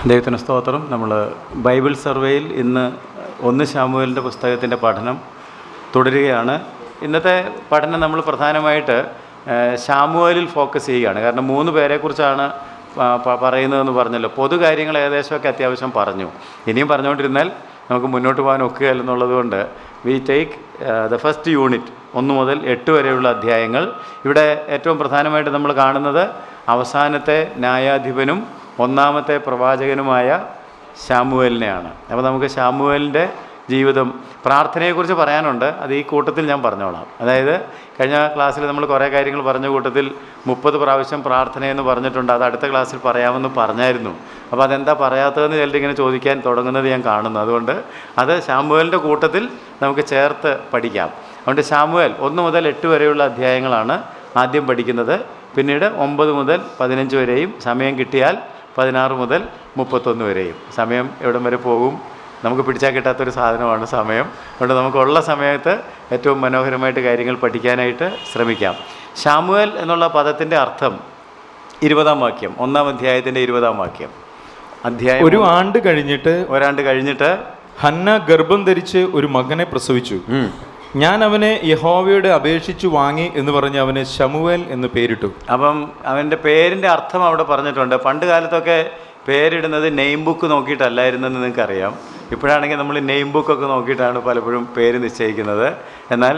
ദൈവത്തിന് സ്തോത്രം. നമ്മൾ ബൈബിൾ സർവേയിൽ ഇന്ന് 1 ശമൂവേലിൻ്റെ പുസ്തകത്തിൻ്റെ പഠനം തുടരുകയാണ്. ഇന്നത്തെ പഠനം നമ്മൾ പ്രധാനമായിട്ട് ശമൂവേലിൽ ഫോക്കസ് ചെയ്യുകയാണ്. കാരണം 3 പേരെക്കുറിച്ചാണ് പറയുന്നതെന്ന് പറഞ്ഞല്ലോ. പൊതു കാര്യങ്ങൾ ഏകദേശമൊക്കെ അത്യാവശ്യം പറഞ്ഞു. ഇനിയും പറഞ്ഞുകൊണ്ടിരുന്നാൽ നമുക്ക് മുന്നോട്ട് പോകാൻ ഒക്കുകയല്ലെന്നുള്ളത് കൊണ്ട് we take the first unit 1 മുതൽ 8 വരെയുള്ള അധ്യായങ്ങൾ. ഇവിടെ ഏറ്റവും പ്രധാനമായിട്ട് നമ്മൾ കാണുന്നത് അവസാനത്തെ ന്യായാധിപനും 1ാമത്തെ പ്രവാചകനുമായ ശമൂവേലിനെയാണ്. അപ്പോൾ നമുക്ക് ശമൂവേലിൻ്റെ ജീവിതം, പ്രാർത്ഥനയെക്കുറിച്ച് പറയാനുണ്ട്. അത് ഈ കൂട്ടത്തിൽ ഞാൻ പറഞ്ഞോളാം. അതായത് കഴിഞ്ഞ ക്ലാസ്സിൽ നമ്മൾ കുറേ കാര്യങ്ങൾ പറഞ്ഞ കൂട്ടത്തിൽ 30 പ്രാവശ്യം പ്രാർത്ഥനയെന്ന് പറഞ്ഞിട്ടുണ്ട്. അത് അടുത്ത ക്ലാസ്സിൽ പറയാമെന്ന് പറഞ്ഞായിരുന്നു. അപ്പോൾ അതെന്താ പറയാത്തതെന്ന് ചിലരിങ്ങനെ ചോദിക്കാൻ തുടങ്ങുന്നത് ഞാൻ കാണുന്നു. അതുകൊണ്ട് അത് ശമൂവേലിൻ്റെ കൂട്ടത്തിൽ നമുക്ക് ചേർത്ത് പഠിക്കാം. അതുകൊണ്ട് ശമൂവേൽ 1 മുതൽ 8 വരെയുള്ള അധ്യായങ്ങളാണ് ആദ്യം പഠിക്കുന്നത്. പിന്നീട് 9 മുതൽ 15 വരെയും, സമയം കിട്ടിയാൽ 16 മുതൽ 31 വരെയും. സമയം എവിടം വരെ പോകും നമുക്ക് പിടിച്ചാൽ കിട്ടാത്തൊരു സാധനമാണ് സമയം. അതുകൊണ്ട് നമുക്കുള്ള സമയത്ത് ഏറ്റവും മനോഹരമായിട്ട് കാര്യങ്ങൾ പഠിക്കാനായിട്ട് ശ്രമിക്കാം. ശമൂവേൽ എന്നുള്ള പദത്തിൻ്റെ അർത്ഥം 20ാം വാക്യം, 1ാം അധ്യായത്തിൻ്റെ 20ാം വാക്യം. അധ്യായം ഒരാണ്ട് കഴിഞ്ഞിട്ട് ഹന്ന ഗർഭം ധരിച്ച് ഒരു മകനെ പ്രസവിച്ചു. ഞാൻ അവനെ യഹോവയോട് അപേക്ഷിച്ചു വാങ്ങി എന്ന് പറഞ്ഞ് അവന് ശമൂവേൽ എന്ന് പേരിട്ടു. അപ്പം അവൻ്റെ പേരിൻ്റെ അർത്ഥം അവിടെ പറഞ്ഞിട്ടുണ്ട്. പണ്ട് കാലത്തൊക്കെ പേരിടുന്നത് നെയിം ബുക്ക് നോക്കിയിട്ടല്ലായിരുന്നെന്ന് നിങ്ങൾക്കറിയാം. ഇപ്പോഴാണെങ്കിൽ നമ്മൾ നെയിം ബുക്കൊക്കെ നോക്കിയിട്ടാണ് പലപ്പോഴും പേര് നിശ്ചയിക്കുന്നത്. എന്നാൽ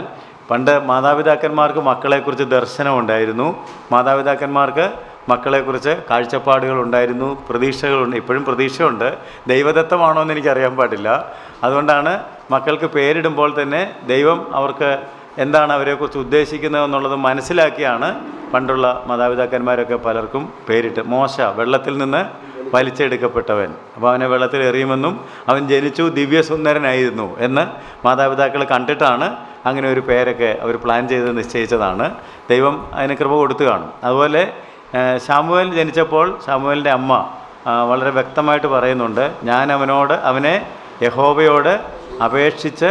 പണ്ട് മാതാപിതാക്കന്മാർക്ക് മക്കളെക്കുറിച്ച് ദർശനമുണ്ടായിരുന്നു. മാതാപിതാക്കന്മാർക്ക് മക്കളെക്കുറിച്ച് കാഴ്ചപ്പാടുകളുണ്ടായിരുന്നു, പ്രതീക്ഷകളുണ്ട്. ഇപ്പോഴും പ്രതീക്ഷയുണ്ട്. ദൈവദത്തമാണോ എന്ന് എനിക്കറിയാൻ പാടില്ല. അതുകൊണ്ടാണ് മക്കൾക്ക് പേരിടുമ്പോൾ തന്നെ ദൈവം അവർക്ക് എന്താണ് അവരെക്കുറിച്ച് ഉദ്ദേശിക്കുന്നതെന്നുള്ളത് മനസ്സിലാക്കിയാണ് പണ്ടുള്ള മാതാപിതാക്കന്മാരൊക്കെ പലർക്കും പേരിട്ട്. മോശ വെള്ളത്തിൽ നിന്ന് വലിച്ചെടുക്കപ്പെട്ടവൻ, അപ്പോൾ അവനെ വെള്ളത്തിൽ എറിയുമെന്നും അവൻ ജനിച്ചു ദിവ്യസുന്ദരനായിരുന്നു എന്ന് മാതാപിതാക്കൾ കണ്ടിട്ടാണ് അങ്ങനെ ഒരു പേരൊക്കെ അവർ പ്ലാൻ ചെയ്ത് നിശ്ചയിച്ചതാണ്. ദൈവം അതിന് കൃപ കൊടുത്തു കാണും. അതുപോലെ ശമൂവേൽ ജനിച്ചപ്പോൾ ശമൂവേലിൻ്റെ അമ്മ വളരെ വ്യക്തമായിട്ട് പറയുന്നുണ്ട്, ഞാൻ അവനെ യഹോവയോട് അപേക്ഷിച്ച്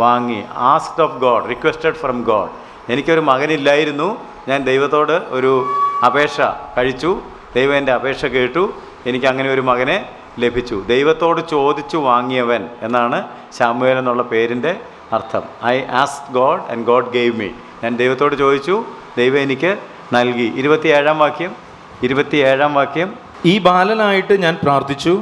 വാങ്ങി. Asked of God, requested from God. എനിക്കൊരു മകനില്ലായിരുന്നു, ഞാൻ ദൈവത്തോട് ഒരു അപേക്ഷ കഴിച്ചു, ദൈവം എൻ്റെ അപേക്ഷ കേട്ടു, എനിക്ക് അങ്ങനെ ഒരു മകനെ ലഭിച്ചു. ദൈവത്തോട് ചോദിച്ചു വാങ്ങിയവൻ എന്നാണ് ശമൂവേൽ എന്നുള്ള പേരിൻ്റെ അർത്ഥം. I asked God and God gave me. ഞാൻ ദൈവത്തോട് ചോദിച്ചു, ദൈവം എനിക്ക് നൽകി. 27ാം വാക്യം. ഈ ബാലനായിട്ട് ഞാൻ പ്രാർത്ഥിച്ചു,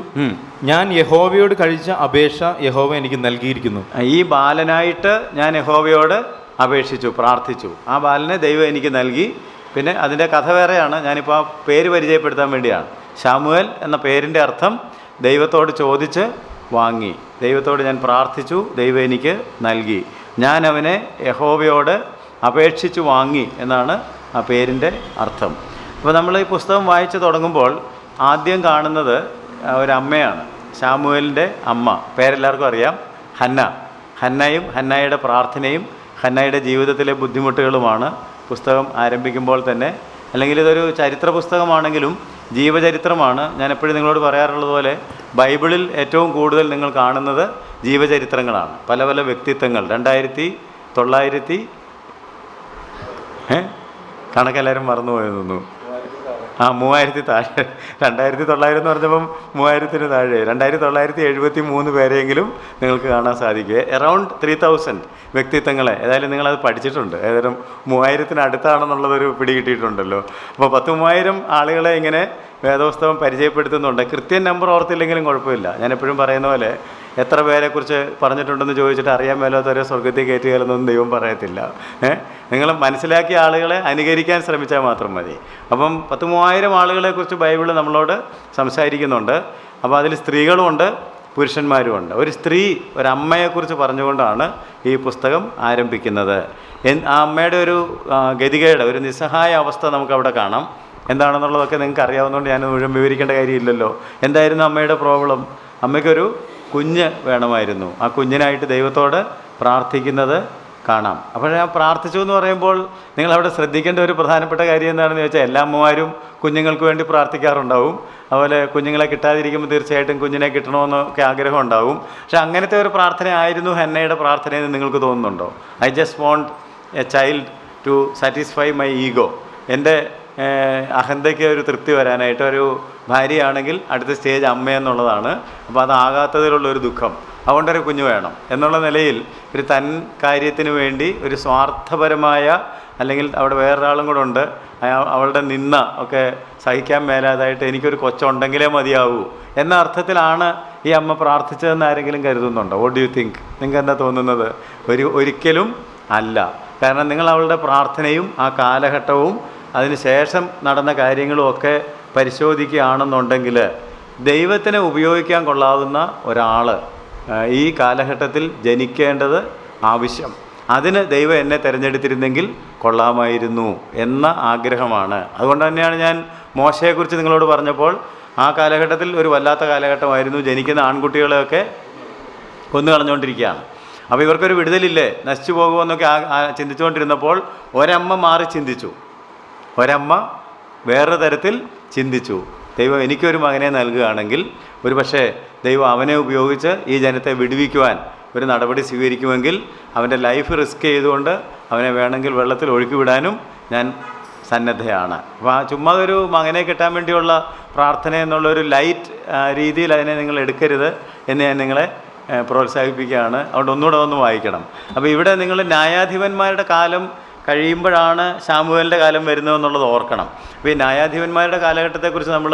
ഞാൻ യഹോവയോട് കഴിച്ച അപേക്ഷ യഹോവ എനിക്ക് നൽകിയിരിക്കുന്നു. ഈ ബാലനായിട്ട് ഞാൻ യഹോവയോട് അപേക്ഷിച്ചു, പ്രാർത്ഥിച്ചു. ആ ബാലനെ ദൈവം എനിക്ക് നൽകി. പിന്നെ അതിൻ്റെ കഥ വേറെയാണ്. ഞാനിപ്പോൾ ആ പേര് പരിചയപ്പെടുത്താൻ വേണ്ടിയാണ്. ശമൂവേൽ എന്ന പേരിൻ്റെ അർത്ഥം ദൈവത്തോട് ചോദിച്ച് വാങ്ങി. ദൈവത്തോട് ഞാൻ പ്രാർത്ഥിച്ചു, ദൈവം എനിക്ക് നൽകി. ഞാൻ അവനെ യഹോവയോട് അപേക്ഷിച്ചു വാങ്ങി എന്നാണ് ആ പേരിൻ്റെ അർത്ഥം. അപ്പോൾ നമ്മൾ ഈ പുസ്തകം വായിച്ച് തുടങ്ങുമ്പോൾ ആദ്യം കാണുന്നത് ഒരമ്മയാണ്, ശമൂവേലിൻ്റെ അമ്മ. പേരെല്ലാവർക്കും അറിയാം, ഹന്നയും ഹന്നയുടെ പ്രാർത്ഥനയും ഹന്നയുടെ ജീവിതത്തിലെ ബുദ്ധിമുട്ടുകളുമാണ് പുസ്തകം ആരംഭിക്കുമ്പോൾ തന്നെ. അല്ലെങ്കിൽ ഇതൊരു ചരിത്ര പുസ്തകമാണെങ്കിലും ജീവചരിത്രമാണ്. ഞാൻ എപ്പോഴും നിങ്ങളോട് പറയാറുള്ളത് പോലെ ബൈബിളിൽ ഏറ്റവും കൂടുതൽ നിങ്ങൾ കാണുന്നത് ജീവചരിത്രങ്ങളാണ്. പല പല വ്യക്തിത്വങ്ങൾ. 2900 കണക്കെല്ലാവരും മറന്നുപോയെന്നു. 3000 താഴെ. 2900 എന്ന് പറഞ്ഞപ്പം 3000 താഴെ. 2973 പേരെങ്കിലും നിങ്ങൾക്ക് കാണാൻ സാധിക്കുക. അറൗണ്ട് 3000 വ്യക്തിത്വങ്ങളെ ഏതായാലും നിങ്ങളത് പഠിച്ചിട്ടുണ്ട്. ഏതായാലും 3000 അടുത്താണെന്നുള്ളതൊരു പിടി കിട്ടിയിട്ടുണ്ടല്ലോ. അപ്പോൾ 10,000 ആളുകളെ ഇങ്ങനെ വേദപുസ്തകം പരിചയപ്പെടുത്തുന്നുണ്ട്. കൃത്യം നമ്പർ ഓർത്തില്ലെങ്കിലും കുഴപ്പമില്ല. ഞാൻ എപ്പോഴും പറയുന്ന പോലെ എത്ര പേരെക്കുറിച്ച് പറഞ്ഞിട്ടുണ്ടെന്ന് ചോദിച്ചിട്ട് അറിയാൻ മേലാത്തവരെ സ്വർഗത്തിൽ കയറ്റുകയെന്നൊന്നും ദൈവം പറയത്തില്ല. നിങ്ങൾ മനസ്സിലാക്കിയ ആളുകളെ അനുകരിക്കാൻ ശ്രമിച്ചാൽ മാത്രം മതി. അപ്പം 10,000 ആളുകളെക്കുറിച്ച് ബൈബിൾ നമ്മളോട് സംസാരിക്കുന്നുണ്ട്. അപ്പോൾ അതിൽ സ്ത്രീകളുമുണ്ട്, പുരുഷന്മാരുമുണ്ട്. ഒരു സ്ത്രീ, ഒരമ്മയെക്കുറിച്ച് പറഞ്ഞുകൊണ്ടാണ് ഈ പുസ്തകം ആരംഭിക്കുന്നത്. ആ അമ്മയുടെ ഒരു ഗതികേട്, ഒരു നിസ്സഹായ അവസ്ഥ നമുക്കവിടെ കാണാം. എന്താണെന്നുള്ളതൊക്കെ നിങ്ങൾക്ക് അറിയാവുന്നതുകൊണ്ട് ഞാൻ മുഴുവൻ വിവരിക്കേണ്ട കാര്യമില്ലല്ലോ. എന്തായിരുന്നു അമ്മയുടെ പ്രോബ്ലം? അമ്മയ്ക്കൊരു കുഞ്ഞ് വേണമായിരുന്നു. ആ കുഞ്ഞിനായിട്ട് ദൈവത്തോട് പ്രാർത്ഥിക്കുന്നത് കാണാം. അപ്പോൾ ഞാൻ പ്രാർത്ഥിച്ചു എന്ന് പറയുമ്പോൾ നിങ്ങളവിടെ ശ്രദ്ധിക്കേണ്ട ഒരു പ്രധാനപ്പെട്ട കാര്യം എന്താണെന്ന് ചോദിച്ചാൽ, എല്ലാ അമ്മമാരും കുഞ്ഞുങ്ങൾക്ക് വേണ്ടി പ്രാർത്ഥിക്കാറുണ്ടാവും. അതുപോലെ കുഞ്ഞുങ്ങളെ കിട്ടാതിരിക്കുമ്പോൾ തീർച്ചയായിട്ടും കുഞ്ഞിനെ കിട്ടണമെന്നൊക്കെ ആഗ്രഹം ഉണ്ടാവും. പക്ഷെ അങ്ങനത്തെ ഒരു പ്രാർത്ഥന ആയിരുന്നു ഹന്നയുടെ പ്രാർത്ഥനയെന്ന് നിങ്ങൾക്ക് തോന്നുന്നുണ്ടോ? I just want a child to satisfy my ego. എൻ്റെ അഹന്തയ്ക്ക് ഒരു തൃപ്തി വരാനായിട്ട് ഒരു ഭാര്യയാണെങ്കിൽ അടുത്ത സ്റ്റേജ് അമ്മയെന്നുള്ളതാണ്. അപ്പോൾ അതാകാത്തതിലുള്ളൊരു ദുഃഖം, അതുകൊണ്ടൊരു കുഞ്ഞ് വേണം എന്നുള്ള നിലയിൽ ഒരു തൻ കാര്യത്തിന് വേണ്ടി ഒരു സ്വാർത്ഥപരമായ, അല്ലെങ്കിൽ അവിടെ വേറൊരാളും കൂടെ ഉണ്ട്, അവളുടെ നിന്ന ഒക്കെ സഹിക്കാൻ മേലാതായിട്ട് എനിക്കൊരു കൊച്ചുണ്ടെങ്കിലേ മതിയാവൂ എന്ന അർത്ഥത്തിലാണ് ഈ അമ്മ പ്രാർത്ഥിച്ചതെന്ന് ആരെങ്കിലും കരുതുന്നുണ്ടോ? What do you think? നിങ്ങൾക്ക് എന്താ തോന്നുന്നത്? ഒരിക്കലും അല്ല. കാരണം നിങ്ങൾ അവളുടെ പ്രാർത്ഥനയും ആ കാലഘട്ടവും അതിന് ശേഷം നടന്ന കാര്യങ്ങളും ഒക്കെ പരിശോധിക്കുകയാണെന്നുണ്ടെങ്കിൽ ദൈവത്തിനെ ഉപയോഗിക്കാൻ കൊള്ളാവുന്ന ഒരാൾ ഈ കാലഘട്ടത്തിൽ ജനിക്കേണ്ടത് ആവശ്യം. അതിന് ദൈവം എന്നെ തിരഞ്ഞെടുത്തിരുന്നെങ്കിൽ കൊള്ളാമായിരുന്നു എന്ന ആഗ്രഹമാണ്. അതുകൊണ്ട് തന്നെയാണ് ഞാൻ മോശയെക്കുറിച്ച് നിങ്ങളോട് പറഞ്ഞപ്പോൾ ആ കാലഘട്ടത്തിൽ ഒരു വല്ലാത്ത കാലഘട്ടമായിരുന്നു. ജനിക്കുന്ന ആൺകുട്ടികളെയൊക്കെ കൊന്നു കളഞ്ഞുകൊണ്ടിരിക്കുകയാണ്. അപ്പോൾ ഇവർക്കൊരു വിടുതലില്ലേ, നശിച്ചു പോകുമെന്നൊക്കെ ചിന്തിച്ചുകൊണ്ടിരുന്നപ്പോൾ ഒരമ്മ മാറി ചിന്തിച്ചു, ഒരമ്മ വേറൊരു തരത്തിൽ ചിന്തിച്ചു. ദൈവം എനിക്കൊരു മകനെ നൽകുകയാണെങ്കിൽ ഒരു പക്ഷേ ദൈവം അവനെ ഉപയോഗിച്ച് ഈ ജനത്തെ വിടുവിക്കുവാൻ ഒരു നടപടി സ്വീകരിക്കുമെങ്കിൽ അവൻ്റെ ലൈഫ് റിസ്ക് ചെയ്തുകൊണ്ട് അവനെ വേണമെങ്കിൽ വെള്ളത്തിൽ ഒഴുക്കി വിടാനും ഞാൻ സന്നദ്ധയാണ്. അപ്പോൾ ചുമ്മാ ഒരു മകനെ കിട്ടാൻ വേണ്ടിയുള്ള പ്രാർത്ഥന എന്നുള്ളൊരു ലൈറ്റ് രീതിയിൽ അതിനെ നിങ്ങൾ എടുക്കരുത് എന്ന് ഞാൻ നിങ്ങളെ പ്രോത്സാഹിപ്പിക്കുകയാണ്. അതുകൊണ്ട് ഒന്നുകൂടെ ഒന്ന് വായിക്കണം. അപ്പോൾ ഇവിടെ നിങ്ങൾ ന്യായാധിപന്മാരുടെ കാലം കഴിയുമ്പോഴാണ് ശമൂവേലിൻ്റെ കാലം വരുന്നതെന്നുള്ളത് ഓർക്കണം. അപ്പോൾ ഈ ന്യായാധിപന്മാരുടെ കാലഘട്ടത്തെക്കുറിച്ച് നമ്മൾ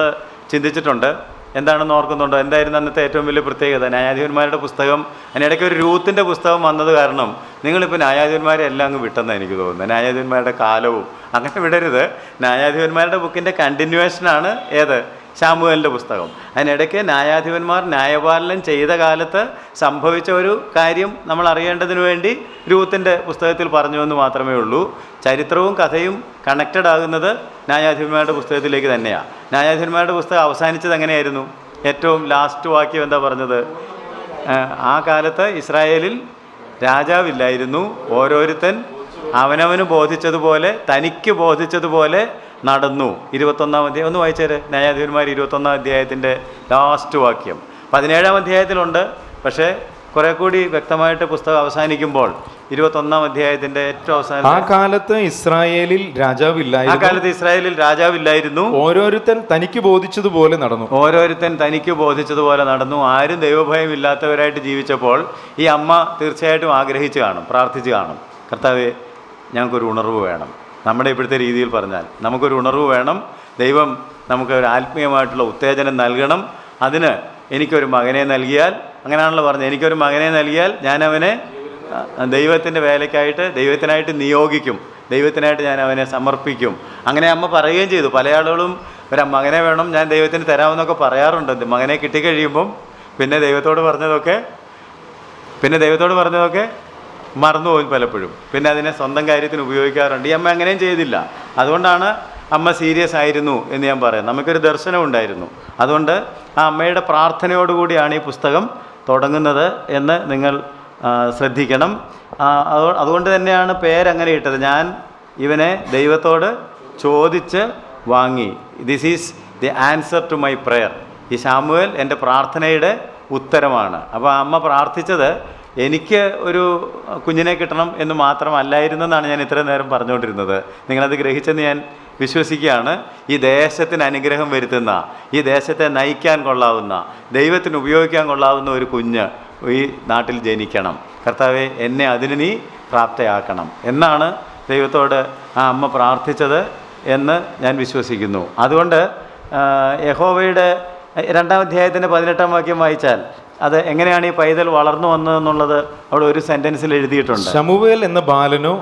ചിന്തിച്ചിട്ടുണ്ട്. എന്താണെന്ന് ഓർക്കുന്നുണ്ടോ? എന്തായിരുന്നു അന്നത്തെ ഏറ്റവും വലിയ പ്രത്യേകത? ന്യായാധിപന്മാരുടെ പുസ്തകം, അതിനിടയ്ക്ക് ഒരു രൂത്തിൻ്റെ പുസ്തകം വന്നത് കാരണം നിങ്ങളിപ്പോൾ ന്യായാധിപന്മാരെ എല്ലാം അങ്ങ് വിട്ടെന്നാണ് എനിക്ക് തോന്നുന്നത്. ന്യായാധിപന്മാരുടെ കാലവും അങ്ങനെ വിടരുത്. ന്യായാധിപന്മാരുടെ ബുക്കിൻ്റെ കണ്ടിന്യൂവേഷനാണ് ഏത്? ശമൂവേലിൻ്റെ പുസ്തകം. അതിനിടയ്ക്ക് ന്യായാധിപന്മാർ ന്യായപാലനം ചെയ്ത കാലത്ത് സംഭവിച്ച ഒരു കാര്യം നമ്മൾ അറിയേണ്ടതിന് വേണ്ടി രൂത്തിൻ്റെ പുസ്തകത്തിൽ പറഞ്ഞു എന്ന് മാത്രമേ ഉള്ളൂ. ചരിത്രവും കഥയും കണക്റ്റഡ് ആകുന്നത് ന്യായാധിപന്മാരുടെ പുസ്തകത്തിലേക്ക് തന്നെയാണ്. ന്യായാധിപന്മാരുടെ പുസ്തകം അവസാനിച്ചത് എങ്ങനെയായിരുന്നു? ഏറ്റവും ലാസ്റ്റ് വാക്യം എന്താ പറഞ്ഞത്? ആ കാലത്ത് ഇസ്രായേലിൽ രാജാവില്ലായിരുന്നു, ഓരോരുത്തൻ അവനവന് ബോധിച്ചതുപോലെ, തനിക്ക് ബോധിച്ചതുപോലെ നടന്നു. 21-ാം അധ്യായം ഒന്ന് വായിച്ചേര്. ന്യായാധിപന്മാർ 21-ാം അധ്യായത്തിൻ്റെ ലാസ്റ്റ് വാക്യം. 17-ാം അധ്യായത്തിലുണ്ട്, പക്ഷേ കുറെ കൂടി വ്യക്തമായിട്ട് പുസ്തകം അവസാനിക്കുമ്പോൾ 21-ാം അധ്യായത്തിൻ്റെ ഏറ്റവും അവസാനം, ആ കാലത്ത് ഇസ്രായേലിൽ രാജാവില്ലായിരുന്നു, ഓരോരുത്തൻ തനിക്ക് ബോധിച്ചതുപോലെ നടന്നു. ഓരോരുത്തൻ തനിക്ക് ബോധിച്ചതുപോലെ നടന്നു. ആരും ദൈവഭയം ഇല്ലാത്തവരായിട്ട് ജീവിച്ചപ്പോൾ ഈ അമ്മ തീർച്ചയായിട്ടും ആഗ്രഹിച്ച് കാണും, പ്രാർത്ഥിച്ച് കാണും, കർത്താവേ ഞങ്ങൾക്കൊരു ഉണർവ് വേണം. നമ്മുടെ ഇപ്പോഴത്തെ രീതിയിൽ പറഞ്ഞാൽ നമുക്കൊരു ഉണർവ് വേണം, ദൈവം നമുക്കൊരു ആത്മീയമായിട്ടുള്ള ഉത്തേജനം നൽകണം. അതിന് എനിക്കൊരു മകനെ നൽകിയാൽ, അങ്ങനെയാണല്ലോ പറഞ്ഞത്, എനിക്കൊരു മകനെ നൽകിയാൽ ഞാൻ അവനെ ദൈവത്തിൻ്റെ വേലയ്ക്കായിട്ട്, ദൈവത്തിനായിട്ട് നിയോഗിക്കും, ദൈവത്തിനായിട്ട് ഞാൻ അവനെ സമർപ്പിക്കും. അങ്ങനെ അമ്മ പറയുകയും ചെയ്തു. പല ആളുകളും ഒരു മകനെ വേണം, ഞാൻ ദൈവത്തിന് തരാമെന്നൊക്കെ പറയാറുണ്ട്. മകനെ കിട്ടിക്കഴിയുമ്പം പിന്നെ ദൈവത്തോട് പറഞ്ഞതൊക്കെ മറന്നുപോകും പലപ്പോഴും. പിന്നെ അതിനെ സ്വന്തം കാര്യത്തിന് ഉപയോഗിക്കാറുണ്ട്. ഈ അമ്മ അങ്ങനെയും ചെയ്തില്ല. അതുകൊണ്ടാണ് അമ്മ സീരിയസ് ആയിരുന്നു എന്ന് ഞാൻ പറയാം. നമുക്കൊരു ദർശനം ഉണ്ടായിരുന്നു. അതുകൊണ്ട് ആ അമ്മയുടെ പ്രാർത്ഥനയോടുകൂടിയാണ് ഈ പുസ്തകം തുടങ്ങുന്നത് എന്ന് നിങ്ങൾ ശ്രദ്ധിക്കണം. അതുകൊണ്ട് തന്നെയാണ് പേരങ്ങനെ ഇട്ടത്. ഞാൻ ഇവനെ ദൈവത്തോട് ചോദിച്ച് വാങ്ങി. This is the answer to my prayer. ഈ ശമൂവേൽ എൻ്റെ പ്രാർത്ഥനയുടെ ഉത്തരമാണ്. അപ്പോൾ അമ്മ പ്രാർത്ഥിച്ചത് എനിക്ക് ഒരു കുഞ്ഞിനെ കിട്ടണം എന്ന് മാത്രമല്ലായിരുന്നെന്നാണ് ഞാൻ ഇത്രയും നേരം പറഞ്ഞുകൊണ്ടിരുന്നത്. നിങ്ങളത് ഗ്രഹിച്ചെന്ന് ഞാൻ വിശ്വസിക്കുകയാണ്. ഈ ദേശത്തിന് അനുഗ്രഹം വരുത്തുന്ന, ഈ ദേശത്തെ നയിക്കാൻ കൊള്ളാവുന്ന, ദൈവത്തിന് ഉപയോഗിക്കാൻ കൊള്ളാവുന്ന ഒരു കുഞ്ഞ് ഈ നാട്ടിൽ ജനിക്കണം. കർത്താവെ എന്നെ അതിന് നീ പ്രാപ്തയാക്കണം എന്നാണ് ദൈവത്തോട് ആ അമ്മ പ്രാർത്ഥിച്ചത് എന്ന് ഞാൻ വിശ്വസിക്കുന്നു. അതുകൊണ്ട് യഹോവയുടെ 2-ാം അധ്യായത്തിൻ്റെ 18-ാം വാക്യം വായിച്ചാൽ അത് എങ്ങനെയാണ് ഈ പൈതൽ വളർന്നു വന്നതെന്നുള്ളത് അവിടെ ഒരു സെന്റൻസിൽ എഴുതിയിട്ടുണ്ട്. ശമൂവേൽ എന്ന ബാലനോ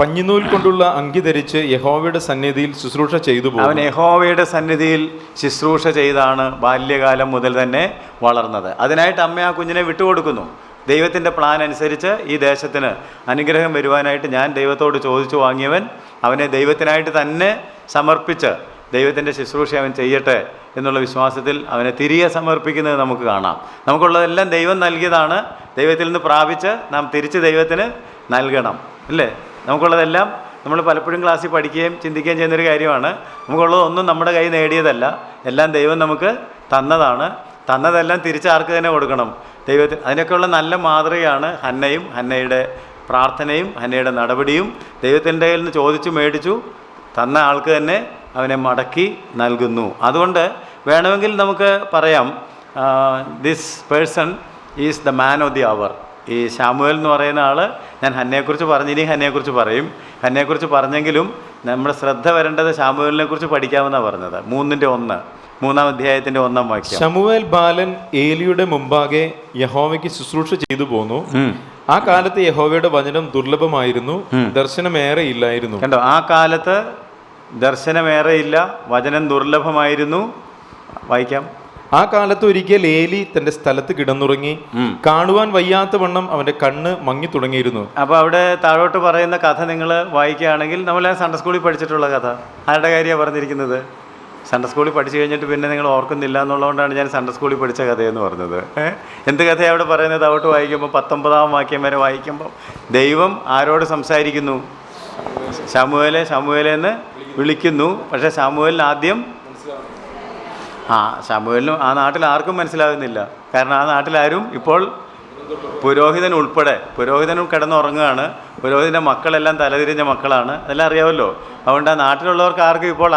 പഞ്ഞിനൂൽ കൊണ്ടുള്ള അങ്കി ധരിച്ച് യഹോവയുടെ സന്നിധിയിൽ ശുശ്രൂഷ ചെയ്തു. അവൻ യഹോവയുടെ സന്നിധിയിൽ ശുശ്രൂഷ ചെയ്താണ് ബാല്യകാലം മുതൽ തന്നെ വളർന്നത്. അതിനായിട്ട് അമ്മ ആ കുഞ്ഞിനെ വിട്ടുകൊടുക്കുന്നു. ദൈവത്തിൻ്റെ പ്ലാൻ അനുസരിച്ച് ഈ ദേശത്തിന് അനുഗ്രഹം വരുവാനായിട്ട് ഞാൻ ദൈവത്തോട് ചോദിച്ചു വാങ്ങിയവൻ അവനെ ദൈവത്തിനായിട്ട് തന്നെ സമർപ്പിച്ച് ദൈവത്തിൻ്റെ ശുശ്രൂഷ അവൻ ചെയ്യട്ടെ എന്നുള്ള വിശ്വാസത്തിൽ അവനെ തിരികെ സമർപ്പിക്കുന്നത് നമുക്ക് കാണാം. നമുക്കുള്ളതെല്ലാം ദൈവം നൽകിയതാണ്. ദൈവത്തിൽ നിന്ന് പ്രാപിച്ച് നാം തിരിച്ച് ദൈവത്തിന് നൽകണം, അല്ലേ? നമുക്കുള്ളതെല്ലാം നമ്മൾ പലപ്പോഴും ക്ലാസ്സിൽ പഠിക്കുകയും ചിന്തിക്കുകയും ചെയ്യുന്നൊരു കാര്യമാണ്. നമുക്കുള്ളതൊന്നും നമ്മുടെ കൈ നേടിയതല്ല, എല്ലാം ദൈവം നമുക്ക് തന്നതാണ്. തന്നതെല്ലാം തിരിച്ച് ആർക്ക് തന്നെ കൊടുക്കണം? ദൈവത്തിന്. അതിനൊക്കെയുള്ള നല്ല മാതൃകയാണ് ഹന്നയും, ഹന്നയുടെ പ്രാർത്ഥനയും ഹന്നയുടെ നടപടിയും. ദൈവത്തിൻ്റെ കയ്യിൽ നിന്ന് ചോദിച്ചു മേടിച്ചു, തന്ന ആൾക്ക് തന്നെ അവനെ മടക്കി നൽകുന്നു. അതുകൊണ്ട് വേണമെങ്കിൽ നമുക്ക് പറയാം this person is the man of the അവർ. ഈ ശമൂവേൽ എന്ന് പറയുന്ന ആൾ, ഞാൻ ഹന്നയെക്കുറിച്ച് പറഞ്ഞിനി ഹന്നയെക്കുറിച്ച് പറയും. ഹന്നയെക്കുറിച്ച് പറഞ്ഞെങ്കിലും നമ്മുടെ ശ്രദ്ധ വരേണ്ടത് ശമൂവേലിനെ കുറിച്ച് പഠിക്കാമെന്നാണ് പറഞ്ഞത്. 3:1 3-ാം അധ്യായത്തിൻ്റെ 1-ാം വാക്യം. ശമൂവേൽ ബാലൻ ഏലിയുടെ മുമ്പാകെ യഹോവയ്ക്ക് ശുശ്രൂഷ ചെയ്തു പോന്നു. ആ കാലത്ത് യഹോവയുടെ വചനം ദുർലഭമായിരുന്നു, ദർശനമേറെ ഇല്ലായിരുന്നു. കണ്ടോ, ആ കാലത്ത് ദർശനമേറെ ഇല്ല, വചനം ദുർലഭമായിരുന്നു. വായിക്കാം. ആ കാലത്ത് ഒരിക്കൽ ഏലി തന്റെ സ്ഥലത്ത് കിടന്നുറങ്ങി, കാണുവാൻ വയ്യാത്ത വണ്ണം അവന്റെ കണ്ണ് മങ്ങി തുടങ്ങിയിരുന്നു. അപ്പോൾ അവിടെ താഴോട്ട് പറയുന്ന കഥ നിങ്ങൾ വായിക്കുകയാണെങ്കിൽ നമ്മൾ സൺഡേ സ്കൂളിൽ പഠിച്ചിട്ടുള്ള കഥ. ആരുടെ കാര്യമാണ് പറഞ്ഞിരിക്കുന്നത്? സൺഡേ സ്കൂളിൽ പഠിച്ചു കഴിഞ്ഞിട്ട് പിന്നെ നിങ്ങൾ ഓർക്കുന്നില്ല എന്നുള്ളതുകൊണ്ടാണ് ഞാൻ സൺഡേ സ്കൂളിൽ പഠിച്ച കഥയെന്ന് പറഞ്ഞത്. എന്ത് കഥയാണ് അവിടെ പറയുന്നത്? അവിടെ വായിക്കുമ്പോൾ 19-ാം വാക്യം വരെ വായിക്കുമ്പോൾ ദൈവം ആരോട് സംസാരിക്കുന്നു? ശമൂവേലെ ശമൂവേലെ എന്ന് വിളിക്കുന്നു. പക്ഷേ ശമൂവേലിന് ആദ്യം ശമൂവേലിനും ആ നാട്ടിൽ ആർക്കും മനസ്സിലാകുന്നില്ല. കാരണം ആ നാട്ടിലാരും ഇപ്പോൾ പുരോഹിതൻ ഉൾപ്പെടെ, പുരോഹിതനും കിടന്നുറങ്ങുകയാണ്. പുരോഹിതൻ്റെ മക്കളെല്ലാം തലതിരിഞ്ഞ മക്കളാണ്, അതെല്ലാം അറിയാമല്ലോ. അതുകൊണ്ട് ആ നാട്ടിലുള്ളവർക്ക് ആർക്കും ഇപ്പോൾ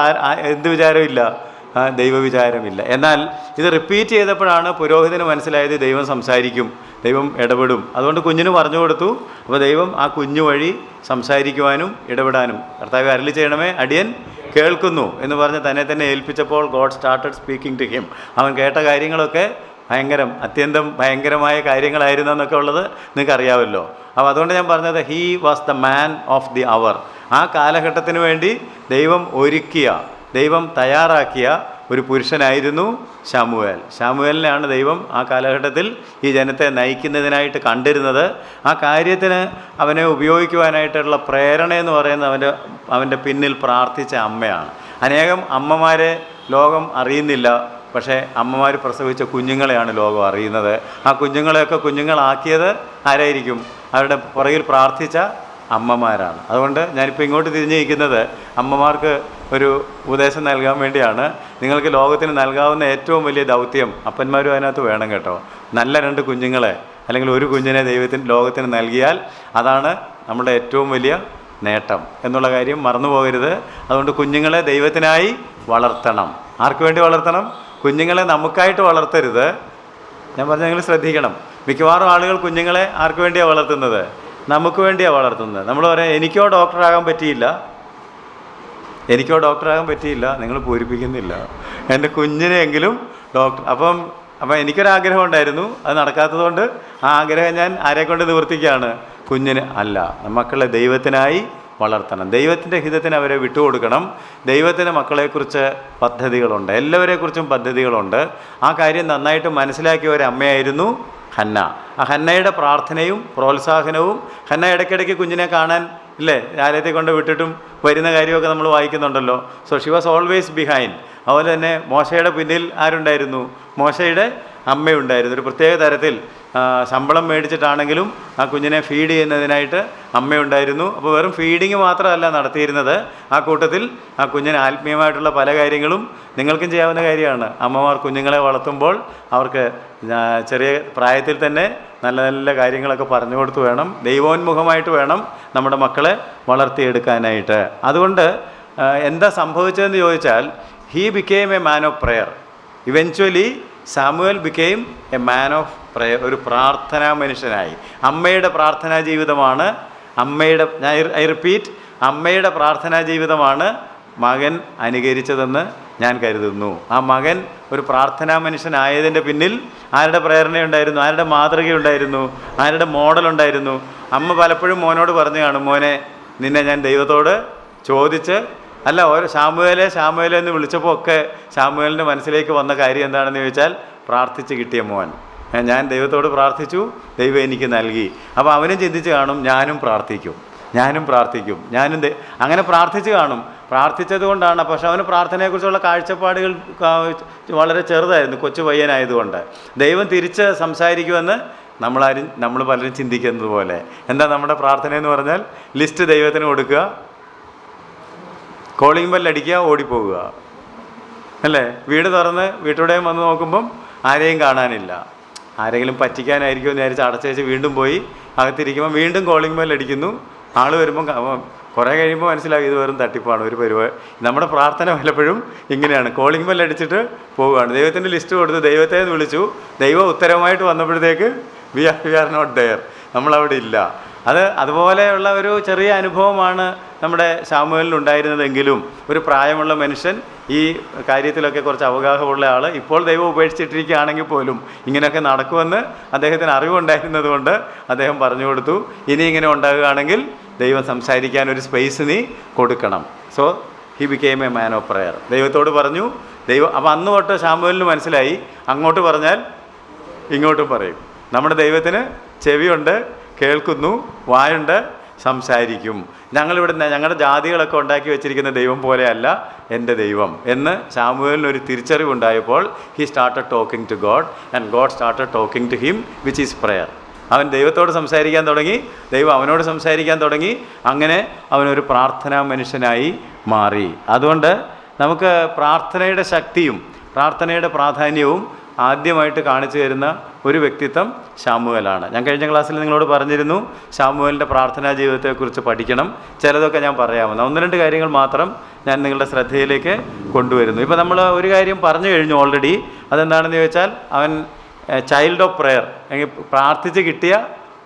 എന്ത് വിചാരമില്ല? ദൈവവിചാരമില്ല. എന്നാൽ ഇത് റിപ്പീറ്റ് ചെയ്തപ്പോഴാണ് പുരോഹിതന് മനസ്സിലായത് ദൈവം സംസാരിക്കും, ദൈവം ഇടപെടും. അതുകൊണ്ട് കുഞ്ഞിന് പറഞ്ഞു കൊടുത്തു. അപ്പോൾ ദൈവം ആ കുഞ്ഞു വഴി സംസാരിക്കുവാനും ഇടപെടാനും, കർത്താവേ അരുളി ചെയ്യണമേ, അടിയൻ കേൾക്കുന്നു എന്ന് പറഞ്ഞ് തന്നെ ഏൽപ്പിച്ചപ്പോൾ God started speaking to him. അവൻ കേട്ട കാര്യങ്ങളൊക്കെ അത്യന്തം ഭയങ്കരമായ കാര്യങ്ങളായിരുന്നു എന്നൊക്കെ ഉള്ളത് നിങ്ങൾക്ക് അറിയാമല്ലോ. അപ്പോൾ അതുകൊണ്ട് ഞാൻ പറഞ്ഞത് he was the man of the അവർ. ആ കാലഘട്ടത്തിന് വേണ്ടി ദൈവം ഒരുക്കിയ, ദൈവം തയ്യാറാക്കിയ ഒരു പുരുഷനായിരുന്നു ശമൂവേൽ. ശമൂവേലിനെയാണ് ദൈവം ആ കാലഘട്ടത്തിൽ ഈ ജനത്തെ നയിക്കുന്നതിനായിട്ട് കണ്ടിരുന്നത്. ആ കാര്യത്തിന് അവനെ ഉപയോഗിക്കുവാനായിട്ടുള്ള പ്രേരണ എന്ന് പറയുന്നത് അവൻ്റെ പിന്നിൽ പ്രാർത്ഥിച്ച അമ്മയാണ്. അനേകം അമ്മമാരെ ലോകം അറിയുന്നില്ല, പക്ഷേ അമ്മമാർ പ്രസവിച്ച കുഞ്ഞുങ്ങളെയാണ് ലോകം അറിയുന്നത്. ആ കുഞ്ഞുങ്ങളെയൊക്കെ കുഞ്ഞുങ്ങളാക്കിയത് ആരായിരിക്കും? അവരുടെ പുറകിൽ പ്രാർത്ഥിച്ച അമ്മമാരാണ്. അതുകൊണ്ട് ഞാനിപ്പോൾ ഇങ്ങോട്ട് തിരിഞ്ഞു നിൽക്കുന്നത് അമ്മമാർക്ക് ഒരു ഉപദേശം നൽകാൻ വേണ്ടിയാണ്. നിങ്ങൾക്ക് ലോകത്തിന് നൽകാവുന്ന ഏറ്റവും വലിയ ദൗത്യം അപ്പന്മാരും അതിനകത്ത് വേണം കേട്ടോ. നല്ല 2 കുഞ്ഞുങ്ങളെ അല്ലെങ്കിൽ ഒരു കുഞ്ഞിനെ ലോകത്തിന് നൽകിയാൽ അതാണ് നമ്മുടെ ഏറ്റവും വലിയ നേട്ടം എന്നുള്ള കാര്യം മറന്നു പോകരുത്. അതുകൊണ്ട് കുഞ്ഞുങ്ങളെ ദൈവത്തിനായി വളർത്തണം. ആർക്ക് വേണ്ടി വളർത്തണം? കുഞ്ഞുങ്ങളെ നമുക്കായിട്ട് വളർത്തരുത്. ഞാൻ പറഞ്ഞാൽ നിങ്ങൾ ശ്രദ്ധിക്കണം. മിക്കവാറും ആളുകൾ കുഞ്ഞുങ്ങളെ ആർക്ക് വേണ്ടിയാണ് വളർത്തുന്നത്? നമുക്ക് വേണ്ടിയാണ് വളർത്തുന്നത്. നമ്മൾ പറയാം എനിക്കോ ഡോക്ടറാകാൻ പറ്റിയില്ല, നിങ്ങൾ പൂരിപ്പിക്കുന്നില്ല. എൻ്റെ കുഞ്ഞിനെയെങ്കിലും ഡോക്ടർ. അപ്പം എനിക്കൊരാഗ്രഹം ഉണ്ടായിരുന്നു, അത് നടക്കാത്തതുകൊണ്ട് ആ ആഗ്രഹം ഞാൻ ആരെക്കൊണ്ട് നിവർത്തിക്കുകയാണ്? കുഞ്ഞിന് അല്ല, മക്കളെ ദൈവത്തിനായി വളർത്തണം. ദൈവത്തിൻ്റെ ഹിതത്തിന് അവരെ വിട്ടുകൊടുക്കണം. ദൈവത്തിൻ്റെ മക്കളെക്കുറിച്ച് പദ്ധതികളുണ്ട്, എല്ലാവരെക്കുറിച്ചും പദ്ധതികളുണ്ട്. ആ കാര്യം നന്നായിട്ട് മനസ്സിലാക്കിയ ഒരു അമ്മയായിരുന്നു ഹന്ന. ആ ഹന്നയുടെ പ്രാർത്ഥനയും പ്രോത്സാഹനവും, ഹന്ന ഇടയ്ക്കിടയ്ക്ക് കുഞ്ഞിനെ കാണാൻ ഇല്ലേ ആലയത്തെ കൊണ്ട് വിട്ടിട്ടും വരുന്ന കാര്യമൊക്കെ നമ്മൾ വായിക്കുന്നുണ്ടല്ലോ. So she was always behind. അതുപോലെ തന്നെ മോശയുടെ പിന്നിൽ ആരുണ്ടായിരുന്നു? മോശയുടെ അമ്മയുണ്ടായിരുന്നു. ഒരു പ്രത്യേക തരത്തിൽ ശമ്പളം മേടിച്ചിട്ടാണെങ്കിലും ആ കുഞ്ഞിനെ ഫീഡ് ചെയ്യുന്നതിനായിട്ട് അമ്മയുണ്ടായിരുന്നു. അപ്പോൾ വെറും ഫീഡിങ് മാത്രമല്ല നടത്തിയിരുന്നത്, ആ കൂട്ടത്തിൽ ആ കുഞ്ഞിന് ആത്മീയമായിട്ടുള്ള പല കാര്യങ്ങളും നിങ്ങൾക്കും ചെയ്യാവുന്ന കാര്യമാണ്. അമ്മമാർ കുഞ്ഞുങ്ങളെ വളർത്തുമ്പോൾ അവർക്ക് ചെറിയ പ്രായത്തിൽ തന്നെ നല്ല നല്ല കാര്യങ്ങളൊക്കെ പറഞ്ഞു കൊടുത്ത് വേണം, ദൈവോന്മുഖമായിട്ട് വേണം നമ്മുടെ മക്കളെ വളർത്തിയെടുക്കാനായിട്ട്. അതുകൊണ്ട് എന്താ സംഭവിച്ചതെന്ന് ചോദിച്ചാൽ he became a man of prayer. Eventually Samuel became a man of prayer, ഒരു പ്രാർത്ഥനാ മനുഷ്യനായി. അമ്മയുടെ പ്രാർത്ഥനാ ജീവിതമാണ് ഐ റിപ്പീറ്റ്, അമ്മയുടെ പ്രാർത്ഥനാ ജീവിതമാണ് മകൻ അനുകരിച്ചതെന്ന് ഞാൻ കരുതുന്നു. ആ മകൻ ഒരു പ്രാർത്ഥനാ മനുഷ്യനായതിൻ്റെ പിന്നിൽ ആരുടെ പ്രേരണയുണ്ടായിരുന്നു? ആരുടെ മാതൃകയുണ്ടായിരുന്നു? ആരുടെ മോഡലുണ്ടായിരുന്നു? അമ്മ പലപ്പോഴും മോനോട് പറഞ്ഞു കാണും, മോനെ നിന്നെ ഞാൻ ദൈവത്തോട് ചോദിച്ച് അല്ല, ഓരോ ശമൂവേലെ എന്ന് വിളിച്ചപ്പോൾ ഒക്കെ ശമൂവേലിൻ്റെ മനസ്സിലേക്ക് വന്ന കാര്യം എന്താണെന്ന് ചോദിച്ചാൽ പ്രാർത്ഥിച്ച് കിട്ടിയ മോൻ. ഞാൻ ദൈവത്തോട് പ്രാർത്ഥിച്ചു, ദൈവം എനിക്ക് നൽകി. അപ്പോൾ അവനും ചിന്തിച്ച് കാണും ഞാനും പ്രാർത്ഥിക്കും. അങ്ങനെ പ്രാർത്ഥിച്ച് കാണും. പ്രാർത്ഥിച്ചത് കൊണ്ടാണ്. പക്ഷെ അവന് പ്രാർത്ഥനയെക്കുറിച്ചുള്ള കാഴ്ചപ്പാടുകൾ വളരെ ചെറുതായിരുന്നു, കൊച്ചു പയ്യനായതുകൊണ്ട്. ദൈവം തിരിച്ച് സംസാരിക്കുമെന്ന് നമ്മൾ പലരും ചിന്തിക്കുന്നത് പോലെ. എന്താ നമ്മുടെ പ്രാർത്ഥനയെന്ന് പറഞ്ഞാൽ ലിസ്റ്റ് ദൈവത്തിന് കൊടുക്കുക, കോളിംഗ് ബെല്ലടിക്കുക, ഓടിപ്പോവുക അല്ലേ? വീട് തുറന്ന് വീട്ടുടേയും വന്ന് നോക്കുമ്പം ആരെയും കാണാനില്ല. ആരെങ്കിലും പറ്റിക്കാനായിരിക്കുമെന്ന് വിചാരിച്ച് അടച്ചേച്ച് വീണ്ടും പോയി അകത്തിരിക്കുമ്പോൾ വീണ്ടും കോളിംഗ് ബെല്ലടിക്കുന്നു. ആൾ വരുമ്പം കുറേ കഴിയുമ്പോൾ മനസ്സിലാകും ഇത് വെറും തട്ടിപ്പാണ്, ഒരു പരിപാടി. നമ്മുടെ പ്രാർത്ഥന പലപ്പോഴും ഇങ്ങനെയാണ്, കോളിംഗ് ബെൽ അടിച്ചിട്ട് പോവുകയാണ്. ദൈവത്തിൻ്റെ ലിസ്റ്റ് കൊടുത്ത് ദൈവത്തെ വിളിച്ചു, ദൈവം ഉത്തരവുമായിട്ട് വന്നപ്പോഴത്തേക്ക് വി ആർ നോട്ട് ദെയർ, നമ്മളവിടെ ഇല്ല. അതുപോലെയുള്ള ഒരു ചെറിയ അനുഭവമാണ് നമ്മുടെ ശമൂവേലിനുണ്ടായിരുന്നതെങ്കിലും ഒരു പ്രായമുള്ള മനുഷ്യൻ, ഈ കാര്യത്തിലൊക്കെ കുറച്ച് അവഗാഹമുള്ള ആൾ, ഇപ്പോൾ ദൈവം ഉപേക്ഷിച്ചിട്ടിരിക്കുകയാണെങ്കിൽ പോലും ഇങ്ങനെയൊക്കെ നടക്കുമെന്ന് അദ്ദേഹത്തിന് അറിവുണ്ടായിരുന്നത് കൊണ്ട് അദ്ദേഹം പറഞ്ഞു കൊടുത്തു, ഇനി ഇങ്ങനെ ഉണ്ടാകുകയാണെങ്കിൽ ദൈവം സംസാരിക്കാൻ ഒരു സ്പേസ് നീ കൊടുക്കണം. So he became a man of prayer. ദൈവത്തോട് പറഞ്ഞു. ദൈവം അപ്പം അന്ന് തൊട്ട് ശമൂവേലിന് മനസ്സിലായി, അങ്ങോട്ട് പറഞ്ഞാൽ ഇങ്ങോട്ടും പറയും. നമ്മുടെ ദൈവത്തിന് ചെവിയുണ്ട്, കേൾക്കുന്നു, വായുണ്ട്, സംസാരിക്കും. ഞങ്ങളുടെ ജാതികളൊക്കെ ഉണ്ടാക്കി വെച്ചിരിക്കുന്ന ദൈവം പോലെയല്ല എൻ്റെ ദൈവം എന്ന് ശമൂവേലിനൊരു തിരിച്ചറിവുണ്ടായപ്പോൾ he started talking to God and God started talking to him, which is prayer. അവൻ ദൈവത്തോട് സംസാരിക്കാൻ തുടങ്ങി, ദൈവം അവനോട് സംസാരിക്കാൻ തുടങ്ങി. അങ്ങനെ അവനൊരു പ്രാർത്ഥനാ മനുഷ്യനായി മാറി. അതുകൊണ്ട് നമുക്ക് പ്രാർത്ഥനയുടെ ശക്തിയും പ്രാർത്ഥനയുടെ പ്രാധാന്യവും ആദ്യമായിട്ട് കാണിച്ചു തരുന്ന ഒരു വ്യക്തിത്വം ശമൂവേലാണ്. ഞാൻ കഴിഞ്ഞ ക്ലാസ്സിൽ നിങ്ങളോട് പറഞ്ഞിരുന്നു ശമൂവേലിൻ്റെ പ്രാർത്ഥനാ ജീവിതത്തെക്കുറിച്ച് പഠിക്കണം. ചിലതൊക്കെ ഞാൻ പറയാമെന്ന്, 1-2 കാര്യങ്ങൾ മാത്രം ഞാൻ നിങ്ങളുടെ ശ്രദ്ധയിലേക്ക് കൊണ്ടുവരുന്നു. ഇപ്പോൾ നമ്മൾ ഒരു കാര്യം പറഞ്ഞു കഴിഞ്ഞു ഓൾറെഡി. അതെന്താണെന്ന് ചോദിച്ചാൽ അവൻ ചൈൽഡ് ഓഫ് പ്രയർ, പ്രാർത്ഥിച്ച് കിട്ടിയ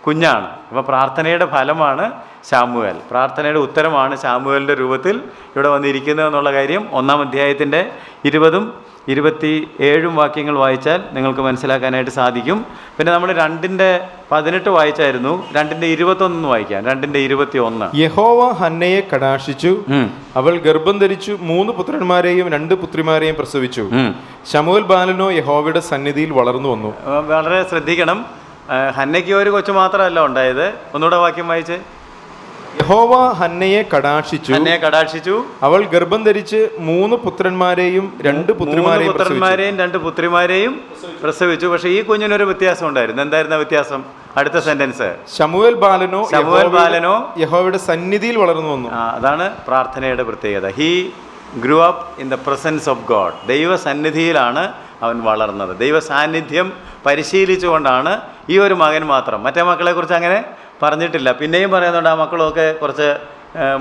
കുഞ്ഞാണ്. അപ്പോൾ പ്രാർത്ഥനയുടെ ഫലമാണ് ശമൂവേൽ, പ്രാർത്ഥനയുടെ ഉത്തരമാണ് ശമൂവേലിൻ്റെ രൂപത്തിൽ ഇവിടെ വന്നിരിക്കുന്നത് എന്നുള്ള കാര്യം 1-ാം അധ്യായത്തിൻ്റെ 20-27 വാക്യങ്ങൾ വായിച്ചാൽ നിങ്ങൾക്ക് മനസ്സിലാക്കാനായിട്ട് സാധിക്കും. പിന്നെ നമ്മൾ 2:18 വായിച്ചായിരുന്നു, 2:21 വായിക്കാം. 2:21. യഹോവ ഹന്നയെ കടാക്ഷിച്ചു, അവൾ ഗർഭം ധരിച്ചു 3 പുത്രന്മാരെയും 2 പുത്രിമാരെയും പ്രസവിച്ചു. ശമൂവേൽ ബാലനോ യഹോവയുടെ സന്നിധിയിൽ വളർന്നു വന്നു. വളരെ ശ്രദ്ധിക്കണം, ഹന്നയ്ക്ക് ഒരു കൊച്ചു മാത്രമല്ല ഉണ്ടായത്. ഒന്നുകൂടെ വാക്യം വായിച്ച്. യഹോവ ഹന്നയെ കടാക്ഷിച്ചു, അവൾ ഗർഭം ധരിച്ച് 3 പുത്രന്മാരെയും 2 പുത്രിമാരെയും പ്രസവിച്ചു. പക്ഷേ ഈ കുഞ്ഞിനൊരു വ്യത്യാസം ഉണ്ടായിരുന്നു. എന്തായിരുന്നു വ്യത്യാസം? അടുത്ത സെന്റൻസ്, ശമൂവേൽ ബാലനോ യഹോവയുടെ സന്നിധിയിൽ വളർന്നു വന്നു. അതാണ് പ്രാർത്ഥനയുടെ പ്രത്യേകത. He grew up in the presence of God. ദൈവ സന്നിധിയിലാണ് അവൻ വളർന്നത്. ദൈവ സാന്നിധ്യം പരിശീലിച്ചുകൊണ്ടാണ് ഈ ഒരു മകൻ മാത്രം. മറ്റേ മക്കളെക്കുറിച്ച് അങ്ങനെ പറഞ്ഞിട്ടില്ല. പിന്നെയും പറയുന്നുണ്ട് ആ മക്കളൊക്കെ കുറച്ച്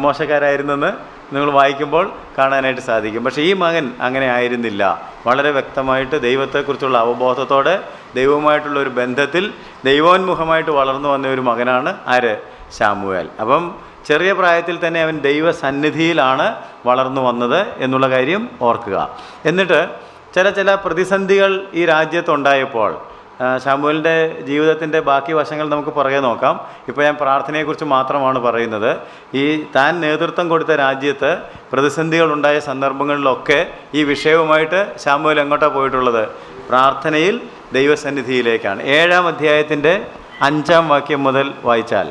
മോശക്കാരായിരുന്നെന്ന് നിങ്ങൾ വായിക്കുമ്പോൾ കാണാനായിട്ട് സാധിക്കും. പക്ഷേ ഈ മകൻ അങ്ങനെ ആയിരുന്നില്ല. വളരെ വ്യക്തമായിട്ട് ദൈവത്തെക്കുറിച്ചുള്ള അവബോധത്തോടെ ദൈവവുമായിട്ടുള്ള ഒരു ബന്ധത്തിൽ ദൈവോന്മുഖമായിട്ട് വളർന്നു വന്ന ഒരു മകനാണ് ആര്? ശമൂവേൽ. അപ്പം ചെറിയ പ്രായത്തിൽ തന്നെ അവൻ ദൈവസന്നിധിയിലാണ് വളർന്നു വന്നത് എന്നുള്ള കാര്യം ഓർക്കുക. എന്നിട്ട് ചില പ്രതിസന്ധികൾ ഈ രാജ്യത്തുണ്ടായപ്പോൾ ശമൂവേലിൻ്റെ ജീവിതത്തിൻ്റെ ബാക്കി വശങ്ങൾ നമുക്ക് പുറകെ നോക്കാം. ഇപ്പോൾ ഞാൻ പ്രാർത്ഥനയെക്കുറിച്ച് മാത്രമാണ് പറയുന്നത്. ഈ താൻ നേതൃത്വം കൊടുത്ത രാജ്യത്ത് പ്രതിസന്ധികളുണ്ടായ സന്ദർഭങ്ങളിലൊക്കെ ഈ വിഷയവുമായിട്ട് ശമൂവേൽ എങ്ങോട്ടാണ് പോയിട്ടുള്ളത്? പ്രാർത്ഥനയിൽ ദൈവസന്നിധിയിലേക്കാണ്. 7-ാം അധ്യായത്തിൻ്റെ 5-ാം വാക്യം മുതൽ വായിച്ചാൽ,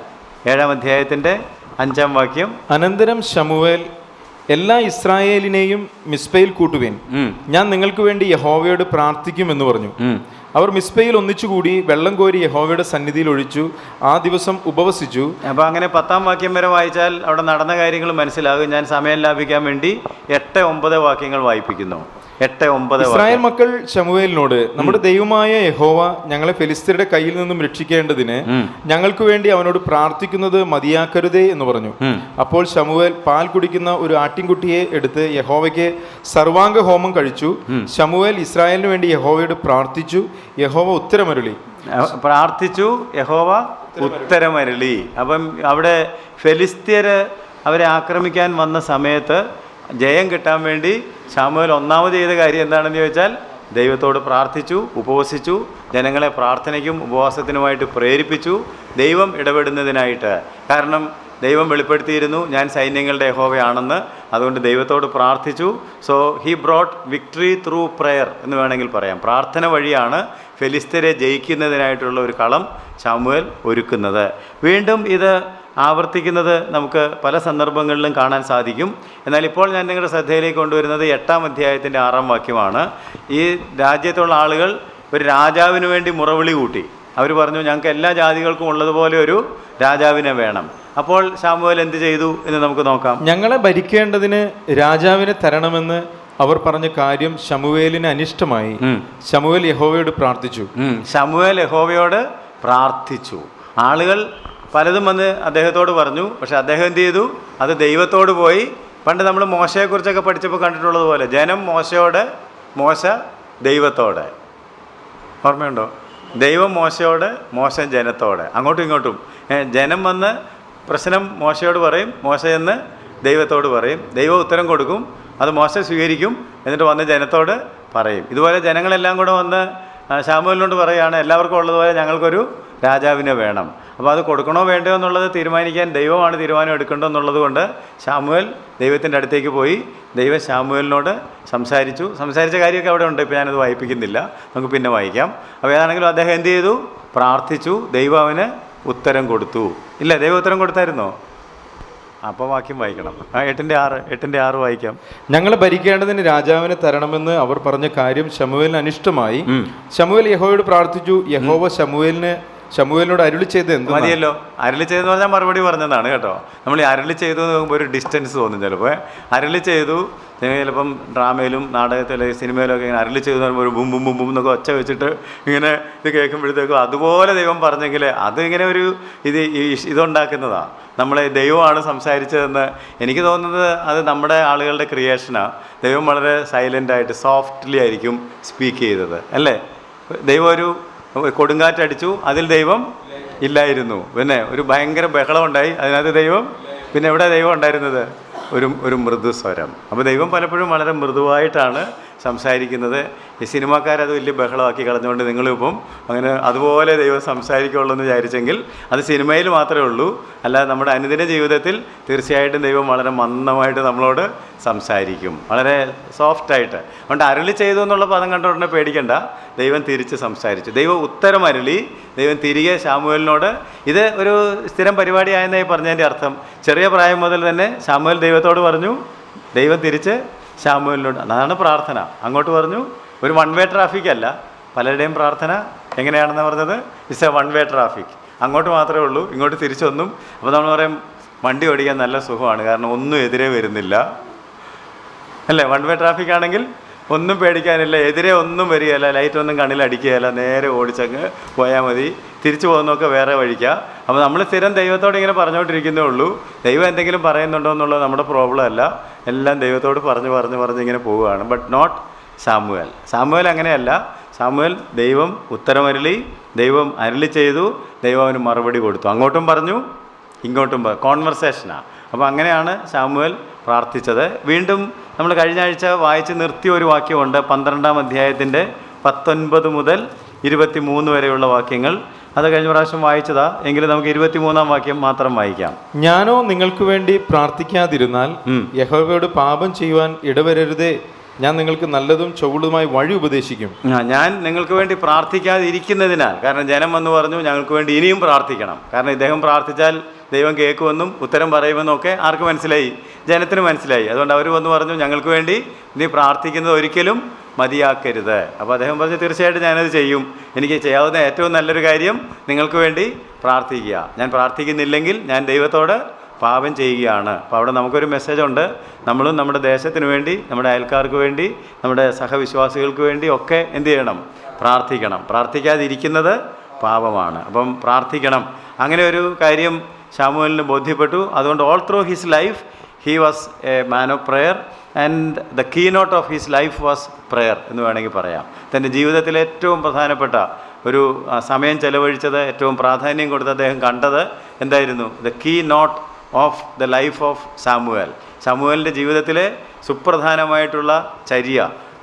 7-ാം അധ്യായത്തിൻ്റെ 5-ാം വാക്യം. അനന്തരം ശമൂവേൽ എല്ലാ ഇസ്രായേലിനെയും മിസ്പയിൽ കൂട്ടുവേൻ, ഞാൻ നിങ്ങൾക്ക് വേണ്ടി യഹോവയോട് പ്രാർത്ഥിക്കും എന്ന് പറഞ്ഞു. അവർ മിസ്പയിൽ ഒന്നിച്ചുകൂടി വെള്ളം കോരി യഹോവയുടെ സന്നിധിയിൽ ഒഴിച്ചു. ആ ദിവസം ഉപവസിച്ചു. അപ്പോൾ അങ്ങനെ 10-ാം വാക്യം വരെ വായിച്ചാൽ അവിടെ നടന്ന കാര്യങ്ങൾ മനസ്സിലാകും. ഞാൻ സമയം ലാഭിക്കാൻ വേണ്ടി 8-9 വാക്യങ്ങൾ വായിപ്പിക്കുന്നു. 8-9. ഇസ്രായേൽ മക്കൾ ശമൂവേലിനോട്, നമ്മുടെ ദൈവമായ യഹോവ ഞങ്ങളെ ഫെലിസ്ത്യരുടെ കയ്യിൽ നിന്നും രക്ഷിക്കേണ്ടതിന് ഞങ്ങൾക്ക് വേണ്ടി അവനോട് പ്രാർത്ഥിക്കുന്നത് മതിയാക്കരുതേ എന്ന് പറഞ്ഞു. അപ്പോൾ ശമൂവേൽ പാൽ കുടിക്കുന്ന ഒരു ആട്ടിൻകുട്ടിയെ എടുത്ത് യഹോവയ്ക്ക് സർവാംഗ ഹോമം കഴിച്ചു. ശമൂവേൽ ഇസ്രായേലിന് വേണ്ടി യഹോവയോട് പ്രാർത്ഥിച്ചു. യഹോവ ഉത്തരമരുളി. അപ്പം അവിടെ ഫെലിസ്ത്യർ അവരെ ആക്രമിക്കാൻ വന്ന സമയത്ത് ജയം കിട്ടാൻ വേണ്ടി ശമൂവേൽ ഒന്നാമത് ചെയ്ത കാര്യം എന്താണെന്ന് ചോദിച്ചാൽ ദൈവത്തോട് പ്രാർത്ഥിച്ചു, ഉപവസിച്ചു, ജനങ്ങളെ പ്രാർത്ഥനയ്ക്കും ഉപവാസത്തിനുമായിട്ട് പ്രേരിപ്പിച്ചു, ദൈവം ഇടപെടുന്നതിനായിട്ട്. കാരണം ദൈവം വെളിപ്പെടുത്തിയിരുന്നു ഞാൻ സൈന്യങ്ങളുടെ യഹോവയാണെന്ന്. അതുകൊണ്ട് ദൈവത്തോട് പ്രാർത്ഥിച്ചു. So he brought victory through prayer എന്ന് വേണമെങ്കിൽ പറയാം. പ്രാർത്ഥന വഴിയാണ് ഫെലിസ്ത്യരെ ജയിക്കുന്നതിനായിട്ടുള്ള ഒരു കളം ശമൂവേൽ ഒരുക്കുന്നത്. വീണ്ടും ഇത് ആവർത്തിക്കുന്നത് നമുക്ക് പല സന്ദർഭങ്ങളിലും കാണാൻ സാധിക്കും. എന്നാൽ ഇപ്പോൾ ഞാൻ നിങ്ങളുടെ ശ്രദ്ധയിലേക്ക് കൊണ്ടുവരുന്നത് 8-ാം അധ്യായത്തിൻ്റെ 6-ാം വാക്യമാണ്. ഈ രാജ്യത്തുള്ള ആളുകൾ ഒരു രാജാവിന് വേണ്ടി മുറവിളി കൂട്ടി. അവർ പറഞ്ഞു ഞങ്ങൾക്ക് എല്ലാ ജാതികൾക്കും ഉള്ളതുപോലെ ഒരു രാജാവിനെ വേണം. അപ്പോൾ ശമൂവേൽ എന്ത് ചെയ്തു എന്ന് നമുക്ക് നോക്കാം. ഞങ്ങളെ ഭരിക്കേണ്ടതിന് രാജാവിനെ തരണമെന്ന് അവർ പറഞ്ഞ കാര്യം ശമൂവേലിന് അനിഷ്ടമായി. ശമൂവേൽ യഹോവയോട് പ്രാർത്ഥിച്ചു. ശമൂവേൽ യഹോവയോട് പ്രാർത്ഥിച്ചു. ആളുകൾ പലതും വന്ന് അദ്ദേഹത്തോട് പറഞ്ഞു. പക്ഷെ അദ്ദേഹം എന്ത് ചെയ്തു? അത് ദൈവത്തോട് പോയി. പണ്ട് നമ്മൾ മോശയെക്കുറിച്ചൊക്കെ പഠിച്ചപ്പോൾ കണ്ടിട്ടുള്ളത് പോലെ ജനം മോശയോട്, മോശ ദൈവത്തോടെ. ഓർമ്മയുണ്ടോ? ദൈവം മോശയോട്, മോശ ജനത്തോടെ, അങ്ങോട്ടും ഇങ്ങോട്ടും. ജനം വന്ന് പ്രശ്നം മോശയോട് പറയും, മോശ എന്ന് ദൈവത്തോട് പറയും. ദൈവം ഉത്തരം കൊടുക്കും, അത് മോശ സ്വീകരിക്കും, എന്നിട്ട് വന്ന് ജനത്തോട് പറയും. ഇതുപോലെ ജനങ്ങളെല്ലാം കൂടെ വന്ന് ശമൂവേലിനോട് പറയുകയാണ്, എല്ലാവർക്കും ഉള്ളതുപോലെ ഞങ്ങൾക്കൊരു രാജാവിനെ വേണം. അപ്പോൾ അത് കൊടുക്കണോ വേണ്ടയോ എന്നുള്ളത് തീരുമാനിക്കാൻ ദൈവമാണ് തീരുമാനം എടുക്കേണ്ടതെന്നുള്ളത് കൊണ്ട് ശമൂവേൽ ദൈവത്തിൻ്റെ അടുത്തേക്ക് പോയി. ദൈവം ശമൂവേലിനോട് സംസാരിച്ച കാര്യമൊക്കെ അവിടെ ഉണ്ട്. ഇപ്പോൾ ഞാനത് വായിപ്പിക്കുന്നില്ല, നമുക്ക് പിന്നെ വായിക്കാം. അപ്പോൾ ഏതാണെങ്കിലും അദ്ദേഹം എന്ത് ചെയ്തു? പ്രാർത്ഥിച്ചു. ദൈവം അവന് ഉത്തരം കൊടുത്തു. ഇല്ല, ദൈവം ഉത്തരം കൊടുത്തായിരുന്നോ? അപ്പോൾ വാക്യം വായിക്കണം. 8:6 വായിക്കാം. ഞങ്ങളെ ഭരിക്കേണ്ടതിന് രാജാവിനെ തരണമെന്ന് അവർ പറഞ്ഞ കാര്യം ശമൂവേലിന് അനിഷ്ടമായി. ശമൂവേൽ യഹോവയോട് പ്രാർത്ഥിച്ചു. യഹോവ ശമൂവേലിനോട് അരുളി ചെയ്ത് എന്ത് മതിയല്ലോ. അരുളി ചെയ്തെന്ന് പറഞ്ഞാൽ മറുപടി പറഞ്ഞതാണ് കേട്ടോ. നമ്മൾ ഈ അരുളി ചെയ്തു എന്ന് നോക്കുമ്പോൾ ഒരു ഡിസ്റ്റൻസ് തോന്നും ചിലപ്പോൾ. അരുളി ചെയ്തു ചിലപ്പം ഡ്രാമയിലും നാടകത്തിലും സിനിമയിലും ഒക്കെ ഇങ്ങനെ അരുളി ചെയ്തു പറയുമ്പോൾ ഒരു ബും ബും ബും ബും എന്നൊക്കെ ഒച്ച വെച്ചിട്ട് ഇങ്ങനെ ഇത് കേൾക്കുമ്പോഴത്തേക്കും അതുപോലെ ദൈവം പറഞ്ഞെങ്കിൽ അത് ഇങ്ങനെ ഒരു ഇതുണ്ടാക്കുന്നതാണ്. നമ്മളെ ദൈവമാണ് സംസാരിച്ചതെന്ന് എനിക്ക് തോന്നുന്നത് അത് നമ്മുടെ ആളുകളുടെ ക്രിയേഷനാണ്. ദൈവം വളരെ സൈലൻ്റായിട്ട് സോഫ്റ്റ്ലി ആയിരിക്കും സ്പീക്ക് ചെയ്തത്, അല്ലേ? ദൈവം ഒരു കൊടുങ്കാറ്റടിച്ചു, അതിൽ ദൈവം ഇല്ലായിരുന്നു. പിന്നെ ഒരു ഭയങ്കര ബഹളം ഉണ്ടായി, അതിനകത്ത് ദൈവം. പിന്നെ എവിടെ ദൈവം ഉണ്ടായിരുന്നത്? ഒരു മൃദുസ്വരം. അപ്പോൾ ദൈവം പലപ്പോഴും വളരെ മൃദുവായിട്ടാണ് സംസാരിക്കുന്നത്. ഈ സിനിമാക്കാരത് വലിയ ബഹളമാക്കി കളഞ്ഞുകൊണ്ട് നിങ്ങളിപ്പം അങ്ങനെ അതുപോലെ ദൈവം സംസാരിക്കുള്ളൂ എന്ന് വിചാരിച്ചെങ്കിൽ അത് സിനിമയിൽ മാത്രമേ ഉള്ളൂ. അല്ലാതെ നമ്മുടെ അനുദിന ജീവിതത്തിൽ തീർച്ചയായിട്ടും ദൈവം വളരെ മന്ദമായിട്ട് നമ്മളോട് സംസാരിക്കും, വളരെ സോഫ്റ്റായിട്ട്. അതുകൊണ്ട് അരുളി ചെയ്തു എന്നുള്ള പദം കണ്ടുകൊണ്ടേ പേടിക്കണ്ട. ദൈവം തിരിച്ച് സംസാരിച്ചു. ദൈവം ഉത്തരം അരുളി. ദൈവം തിരികെ ശമൂവേലിനോട്, ഇത് ഒരു സ്ഥിരം പരിപാടിയായെന്നായി പറഞ്ഞതിൻ്റെ അർത്ഥം ചെറിയ പ്രായം മുതൽ തന്നെ ശമൂവേൽ ദൈവത്തോട് പറഞ്ഞു, ദൈവം തിരിച്ച് ശമൂവേലിനോട്. അതാണ് പ്രാർത്ഥന. അങ്ങോട്ട് പറഞ്ഞു. ഒരു വൺ വേ ട്രാഫിക് അല്ല. പലരുടെയും പ്രാർത്ഥന എങ്ങനെയാണെന്ന് പറഞ്ഞത്? It's A one way traffic. അങ്ങോട്ട് മാത്രമേ ഉള്ളൂ, ഇങ്ങോട്ട് തിരിച്ചൊന്നും. അപ്പോൾ നമ്മൾ പറയും വണ്ടി ഓടിക്കാൻ നല്ല സുഖമാണ്, കാരണം ഒന്നും എതിരെ വരുന്നില്ല, അല്ലേ? വൺ വേ ട്രാഫിക് ആണെങ്കിൽ ഒന്നും പേടിക്കാനില്ല, എതിരെ ഒന്നും വരികയില്ല, ലൈറ്റൊന്നും കണ്ണിൽ അടിക്കുകയില്ല, നേരെ ഓടിച്ചങ്ങ് പോയാൽ മതി. തിരിച്ചു പോകുന്നതൊക്കെ വേറെ വഴിക്കുക. അപ്പോൾ നമ്മൾ സ്ഥിരം ദൈവത്തോട് ഇങ്ങനെ പറഞ്ഞുകൊണ്ടിരിക്കുന്നേ ഉള്ളൂ. ദൈവം എന്തെങ്കിലും പറയുന്നുണ്ടോ എന്നുള്ളത് നമ്മുടെ പ്രോബ്ലം അല്ല. എല്ലാം ദൈവത്തോട് പറഞ്ഞ് ഇങ്ങനെ പോവുകയാണ്. ബട്ട് നോട്ട് സാമുവേൽ അങ്ങനെയല്ല. സാമുവേൽ ദൈവം ഉത്തരമരുളി, ദൈവം അരുളി ചെയ്തു, ദൈവം അവന് മറുപടി കൊടുത്തു. അങ്ങോട്ടും പറഞ്ഞു, ഇങ്ങോട്ടും കോൺവെർസേഷനാണ്. അപ്പോൾ അങ്ങനെയാണ് സാമുവേൽ പ്രാർത്ഥിച്ചത്. വീണ്ടും നമ്മൾ കഴിഞ്ഞ ആഴ്ച വായിച്ച് നിർത്തിയ ഒരു വാക്യമുണ്ട്, 12-ാം അധ്യായത്തിൻ്റെ 19 മുതൽ 23 വരെയുള്ള വാക്യങ്ങൾ. അത് കഴിഞ്ഞ പ്രാവശ്യം വായിച്ചതാ, എങ്കിലും നമുക്ക് 23-ാം വാക്യം മാത്രം വായിക്കാം. ഞാനോ നിങ്ങൾക്ക് വേണ്ടി പ്രാർത്ഥിക്കാതിരുന്നാൽ യഹോവയോട് പാപം ചെയ്യുവാൻ ഇടവരരുതേ. ഞാൻ നിങ്ങൾക്ക് നല്ലതും ചൊവ്വുള്ളതുമായി വഴി ഉപദേശിക്കും. ഞാൻ നിങ്ങൾക്ക് വേണ്ടി പ്രാർത്ഥിക്കാതിരിക്കുന്നതിനാൽ, കാരണം ജനം വന്ന് പറഞ്ഞു ഞങ്ങൾക്ക് വേണ്ടി ഇനിയും പ്രാർത്ഥിക്കണം, കാരണം ഇദ്ദേഹം പ്രാർത്ഥിച്ചാൽ ദൈവം കേൾക്കുമെന്നും ഉത്തരം പറയുമെന്നും ഒക്കെ ആർക്ക് മനസ്സിലായി? ജനത്തിന് മനസ്സിലായി. അതുകൊണ്ട് അവർ വന്ന് പറഞ്ഞു ഞങ്ങൾക്ക് വേണ്ടി നീ പ്രാർത്ഥിക്കുന്നത് ഒരിക്കലും മതിയാക്കരുത്. അപ്പോൾ അദ്ദേഹം പറഞ്ഞു തീർച്ചയായിട്ടും ഞാനത് ചെയ്യും. എനിക്ക് ചെയ്യാവുന്ന ഏറ്റവും നല്ലൊരു കാര്യം നിങ്ങൾക്ക് വേണ്ടി പ്രാർത്ഥിക്കുക. ഞാൻ പ്രാർത്ഥിക്കുന്നില്ലെങ്കിൽ ഞാൻ ദൈവത്തോട് പാപം ചെയ്യുകയാണ്. അപ്പോൾ അവിടെ നമുക്കൊരു മെസ്സേജുണ്ട്. നമ്മളും നമ്മുടെ ദേശത്തിന് വേണ്ടി, നമ്മുടെ അയൽക്കാർക്ക് വേണ്ടി, നമ്മുടെ സഹവിശ്വാസികൾക്ക് വേണ്ടി ഒക്കെ എന്ത് ചെയ്യണം? പ്രാർത്ഥിക്കണം. പ്രാർത്ഥിക്കാതിരിക്കുന്നത് പാപമാണ്. അപ്പം പ്രാർത്ഥിക്കണം. അങ്ങനെ ഒരു കാര്യം ശമൂവേലിന് ബോധ്യപ്പെട്ടു. അതുകൊണ്ട് all through his life he was a man of prayer and the key not of his life was prayer എന്ന് വേണമെങ്കിൽ പറയാം. തൻ്റെ ജീവിതത്തിലെ ഏറ്റവും പ്രധാനപ്പെട്ട ഒരു സമയം ചെലവഴിച്ചത്, ഏറ്റവും പ്രാധാന്യം കൊടുത്ത് അദ്ദേഹം കണ്ടത് എന്തായിരുന്നു? The key not of the life of സാമുവേലിൻ്റെ ജീവിതത്തിലെ സുപ്രധാനമായിട്ടുള്ള ചര്യ,